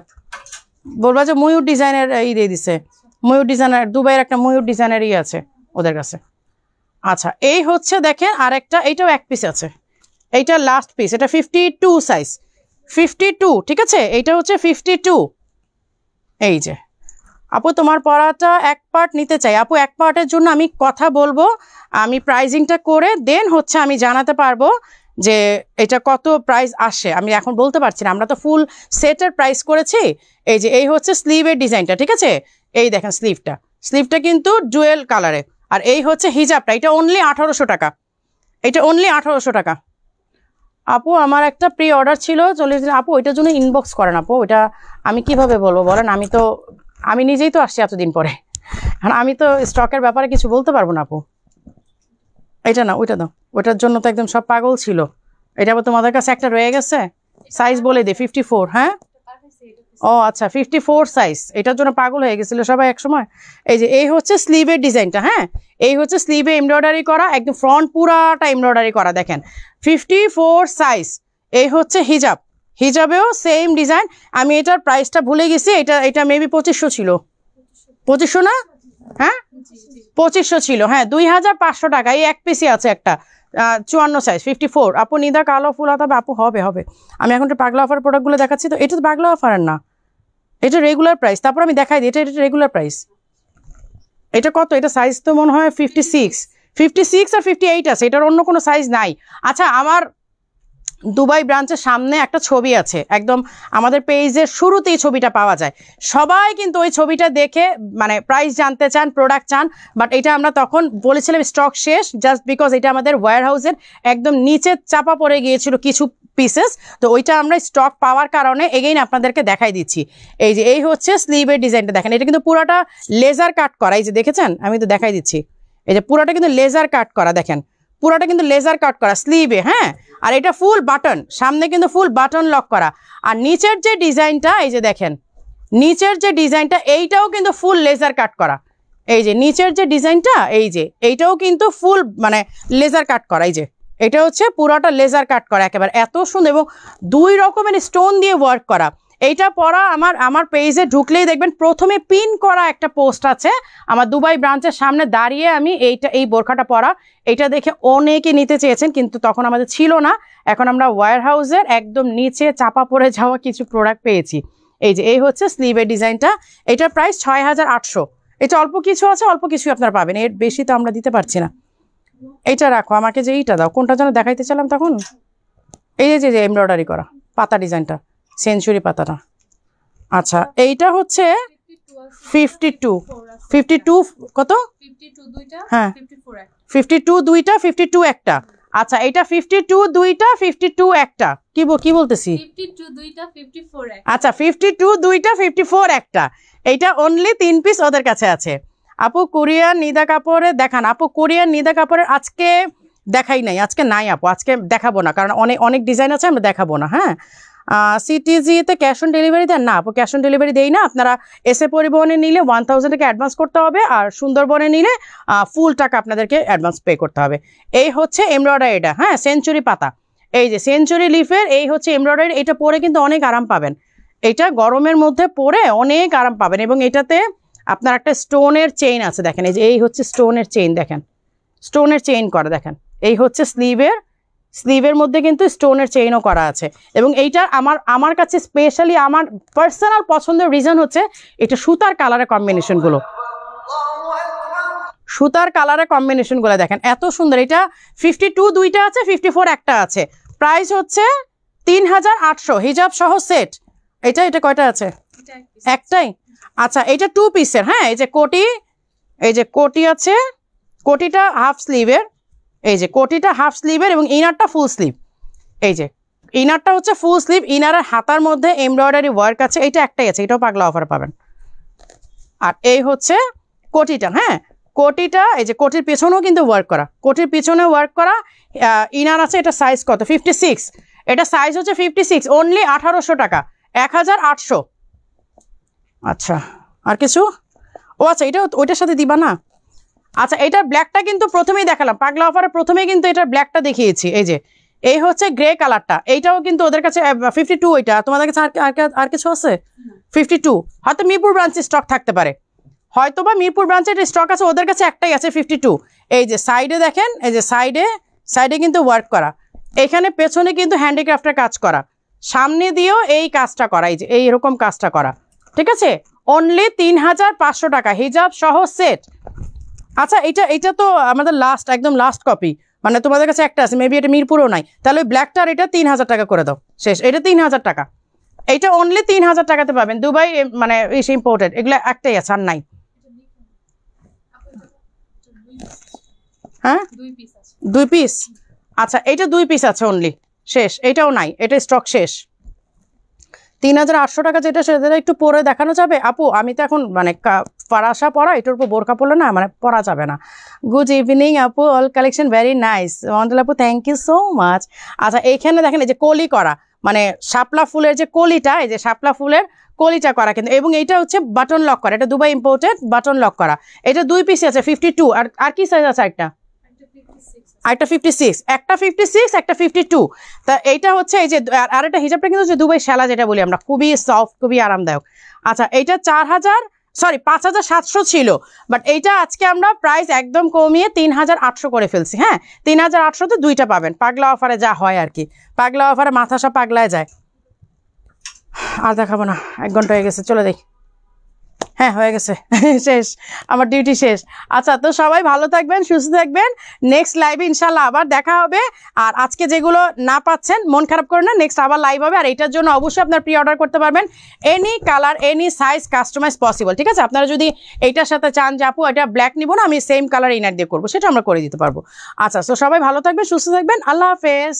বলবা যে ময়ূর ডিজাইনের দিয়ে দিছে, ময়ূর ডিজাইনের দুবাইয়ের একটা ময়ূর ডিজাইনের আছে ওদের কাছে। আচ্ছা, এই হচ্ছে দেখেন আরেকটা, এইটাও এক পিস আছে, এইটা লাস্ট পিস, এটা 52 সাইজ, 52, ঠিক আছে? এইটা হচ্ছে 52, এই যে আপু তোমার পরাটা এক পার্ট নিতে চাই আপু, এক পার্টের জন্য আমি কথা বলবো, আমি প্রাইজিংটা করে দেন হচ্ছে আমি জানাতে পারবো যে এটা কত প্রাইস আসে। আমি এখন বলতে পারছি না, আমরা তো ফুল সেটের প্রাইস করেছি। এই যে এই হচ্ছে স্লিভের ডিজাইনটা, ঠিক আছে, এই দেখেন স্লিভটা কিন্তু ডুয়েল কালারে। আর এই হচ্ছে হিজাবটা, এটা অনলি 1800 টাকা, এটা অনলি 1800 টাকা। আপু আমার একটা প্রি অর্ডার ছিল, চলে আপু ওইটার জন্য ইনবক্স করেন আপু, ওইটা আমি কিভাবে বলবো বলেন, আমি নিজেই তো আসছি এতদিন পরে, আমি তো স্টকের ব্যাপারে কিছু বলতে পারবো না আপু। এটা না, ওইটা দাও, ওইটার জন্য তো একদম সব পাগল ছিল। এটা আবার তোমাদের কাছে একটা রয়ে গেছে, সাইজ বলে দে 54। হ্যাঁ ও আচ্ছা 54 সাইজ, এটার জন্য পাগল হয়ে গেছিল সবাই এক সময়। এই যে এই হচ্ছে স্লিভের ডিজাইনটা, হ্যাঁ এই হচ্ছে স্লিভে এমব্রয়ডারি করা, একদম ফ্রন্ট পুরাটা এমব্রয়ডারি করা, দেখেন 54 সাইজ। এই হচ্ছে হিজাবেও সেম ডিজাইন। আমি এটার প্রাইসটা ভুলে গেছি, এটা মেবি 2500 ছিল, 2500 না, হ্যাঁ 2500 ছিল, হ্যাঁ 2500 টাকা। এই এক পিসি আছে একটা 54 সাইজ 54। আপু নিদা কালো ফুল হবে আপু, হবে। আমি এখন তো পাগলা অফার প্রোডাক্টগুলো দেখাচ্ছি, তো এটা তো পাগলা অফারের না, এটা রেগুলার প্রাইস। তারপর আমি দেখাই দিই, এটা রেগুলার প্রাইস। এটা কত, এটা সাইজ তো মনে হয় 56 আর 58 আছে, এটার অন্য কোনো সাইজ নাই। আচ্ছা আমার দুবাই ব্রাঞ্চের সামনে একটা ছবি আছে, একদম আমাদের পেজের শুরুতেই ছবিটা পাওয়া যায়। সবাই কিন্তু ওই ছবিটা দেখে মানে প্রাইস জানতে চান, প্রোডাক্ট চান, বাট এটা আমরা তখন বলেছিলাম স্টক শেষ, জাস্ট বিকজ এটা আমাদের ওয়্যার হাউসের একদম নিচে চাপা পড়ে গিয়েছিল কিছু পিসেস, তো ওইটা আমরা স্টক পাওয়ার কারণে এগেইন আপনাদেরকে দেখাই দিচ্ছি। এই যে এই হচ্ছে স্লিভের ডিজাইনটা, দেখেন এটা কিন্তু পুরোটা লেজার কাট করা, এই যে দেখেছেন, আমি তো দেখাই দিচ্ছি, এই যে পুরোটা কিন্তু লেজার কাট করা, দেখেন পুরোটা কিন্তু লেজার কাট করা স্লিভে, হ্যাঁ। আর এটা ফুল বাটন, সামনে কিন্তু ফুল বাটন লক করা। আর নিচের যে ডিজাইনটা, এই যে দেখেন নিচের যে ডিজাইনটা, এইটাও কিন্তু ফুল লেজার কাট করা। এই যে নিচের যে ডিজাইনটা, এই যে এইটাও কিন্তু ফুল মানে লেজার কাট করা। এই যে এটা হচ্ছে পুরোটা লেজার কাট করা, একেবারে এত সুন্দর, এবং 2 রকমের স্টোন দিয়ে ওয়ার্ক করা। এইটা পরা আমার পেজে ঢুকলেই দেখবেন প্রথমে পিন করা একটা পোস্ট আছে, আমার দুবাই ব্রাঞ্চের সামনে দাঁড়িয়ে আমি এই বোরখাটা পরা, এটা দেখে অনেকে নিতে চেয়েছেন, কিন্তু তখন আমাদের ছিল না। এখন আমরা ওয়্যার হাউসের একদম নিচে চাপা পড়ে যাওয়া কিছু প্রোডাক্ট পেয়েছি। এই যে এই হচ্ছে স্লিভের ডিজাইনটা, এটার প্রাইস 6800। এটা অল্প কিছু আছে, অল্প কিছু আপনারা পাবেন, এর বেশি তো আমরা দিতে পারছি না। এইটা রাখো, আমাকে যে এইটা দাও, কোনটা যেন দেখাইতে চাইলাম তখন, এই যে এমব্রয়ডারি করা পাতা ডিজাইনটা, সেঞ্চুরি পাতাটা। আচ্ছা এইটা হচ্ছে 52 কত, হ্যাঁ 52 দুইটা, 52 একটা। আচ্ছা এটা 52 দুইটা, 52 একটা, কি বলতেছি, আচ্ছা 52 দুইটা, 54 একটা। এইটা অনলি 3 পিস ওদের কাছে আছে। আপু কোরিয়ান নিদা কাপড়ে দেখান, আপু কোরিয়ান নিদা কাপড়ের আজকে দেখাই নাই, আজকে নাই আপু, আজকে দেখাবো না, কারণ অনেক ডিজাইন আছে, আমরা দেখাবো না। হ্যাঁ সিটিজিতে ক্যাশ অন ডেলিভারি দেন না আপু, ক্যাশ অন ডেলিভারি দেই না। আপনারা এসএ পরিবহনে নিলে 1000 টাকা অ্যাডভান্স করতে হবে, আর সুন্দরবনে নিলে ফুল টাকা আপনাদেরকে অ্যাডভান্স পে করতে হবে। এই হচ্ছে এমব্রয়ডারিটা, হ্যাঁ সেঞ্চুরি পাতা, এই যে সেঞ্চুরি লিফের এই হচ্ছে এমব্রয়ডারি। এটা পরে কিন্তু অনেক আরাম পাবেন, এটা গরমের মধ্যে পরে অনেক আরাম পাবেন। এবং এটাতে আপনার একটা স্টোনের চেইন আছে, দেখেন এই যে এই হচ্ছে স্টোনের চেইন, দেখেন স্টোনের চেইন করা, দেখেন এই হচ্ছে স্লিভের মধ্যে কিন্তু স্টোনের চেইনও করা আছে। এবং এইটা আমার কাছে স্পেশালি আমার পার্সোনাল পছন্দের রিজন হচ্ছে এটা সুতার কালারের কম্বিনেশনগুলো, দেখেন এত সুন্দর। এটা 52 দুইটা আছে, 54 একটা আছে। প্রাইস হচ্ছে 3800 হিজাব সহ সেট। এটা কয়টা আছে, একটাই। আচ্ছা এটা 2 পিসের, হ্যাঁ এই যে কোটি আছে, কোটিটা হাফ স্লিভের, এই যে কোটিটা হাফ স্লিভের এবং ইনারটা ফুল স্লিভ। এই যে ইনারটা হচ্ছে ফুল স্লিভ, ইনারের হাতার মধ্যে এমব্রয়ডারি ওয়ার্ক আছে, এটা একটাই আছে, এটাও পাগলা অফার পাবেন। আর এই হচ্ছে কোটিটা, হ্যাঁ কোটিটা, এই যে কোটির পেছনেও কিন্তু ওয়ার্ক করা, কোটির পিছনে ওয়ার্ক করা। ইনার আছে, এটা সাইজ কত 56, এটা সাইজ হচ্ছে 56, অনলি 1800 টাকা, 1800। আচ্ছা আর কিছু, ও আচ্ছা এটা ওইটার সাথে দিবা না। আচ্ছা এটার ব্ল্যাকটা কিন্তু প্রথমেই দেখালাম, পাগলা অফারে প্রথমেই কিন্তু এটার ব্ল্যাকটা দেখিয়েছি। এই যে এই হচ্ছে গ্রে কালারটা, এইটাও কিন্তু ওদের কাছে 52, ওইটা তোমাদের কাছে আর কিছু আছে 52, হয়তো মিরপুর ব্রাঞ্চে স্টক থাকতে পারে, হয়তো বা মিরপুর ব্রাঞ্চের স্টক আছে, ওদের কাছে একটাই আছে 52। এই যে সাইডে দেখেন, এই যে সাইডে কিন্তু ওয়ার্ক করা, এখানে পেছনে কিন্তু হ্যান্ডিক্রাফটের কাজ করা, সামনে দিয়েও এই কাজটা করা, এই যে এইরকম কাজটা করা, ঠিক আছে। অনলি 3500 টাকা, হিজাব সহ সেট। আচ্ছা এটা তো আমাদের লাস্ট, একদম লাস্ট কপি, মানে তোমাদের কাছে একটা আছে, মেবি এটা মিরপুরও নাই, তাহলে ওই ব্ল্যাকটার এটা 3000 টাকা করে দাও, শেষ। এটা 3000 টাকা, এটা অনলি 3000 টাকাতে পাবেন, দুবাই মানে ইস ইম্পোর্টেড, এগুলো একটাই আছে আর নাই। হ্যাঁ 2 পিস, আচ্ছা এটা 2 পিস আছে অনলি, শেষ। এটাও নাই, এটা স্টক শেষ। 3800 টাকা যেটা, সেটা একটু পরে দেখানো যাবে আপু? আমি তো এখন মানে ফারাসা পরা, এটার উপর বোরকা পরলে না মানে পরা যাবে না। গুড ইভিনিং আপু, all collection very nice, Mondal আপু থ্যাংক ইউ সো মাচ। আচ্ছা এইখানে দেখেন এই যে কলি করা, মানে শাপলা ফুলের যে কলিটা, এই যে শাপলা ফুলের কলিটা করা কিন্তু, এবং এইটা হচ্ছে বাটন লক করা, এটা দুবাই ইম্পোর্টেড বাটন লক করা। এটা 2 পিস আছে 52, আর কি সাইজ আছে একটা? একটা 56, একটা 56, একটা 52। তা এইটা হচ্ছে এই যে, আর একটা হিজাবটা কিন্তু হচ্ছে দুবাই শালা যেটা বলি আমরা, খুবই সফট, খুবই আরামদায়ক। আচ্ছা এইটা 5700 ছিল, বাট এইটা আজকে আমরা প্রাইস একদম কমিয়ে 3800 করে ফেলছি। হ্যাঁ 3800-তে 2টা পাবেন, পাগলা অফারে যা হয় আর কি, পাগলা অফারে মাথা সব পাগলায় যায়। আর দেখাবো না, 1 ঘন্টা হয়ে গেছে, চলে দেখি। হ্যাঁ হয়ে গেছে, শেষ, আমার ডিউটি শেষ। আচ্ছা তো সবাই ভালো থাকবেন, সুস্থ থাকবেন, নেক্সট লাইভে ইনশাল্লাহ আবার দেখা হবে। আর আজকে যেগুলো না পাচ্ছেন মন খারাপ করে না, নেক্সট আবার লাইভ হবে। আর এটার জন্য অবশ্যই আপনার প্রি অর্ডার করতে পারবেন, any colour any size customise possible, ঠিক আছে? আপনারা যদি এইটার সাথে চান যে আপু এটা ব্ল্যাক নিব না, আমি সেম কালার ইনার দিয়ে করবো, সেটা আমরা করে দিতে পারবো। আচ্ছা তো সবাই ভালো থাকবেন, সুস্থ থাকবেন, আল্লাহ হাফেজ।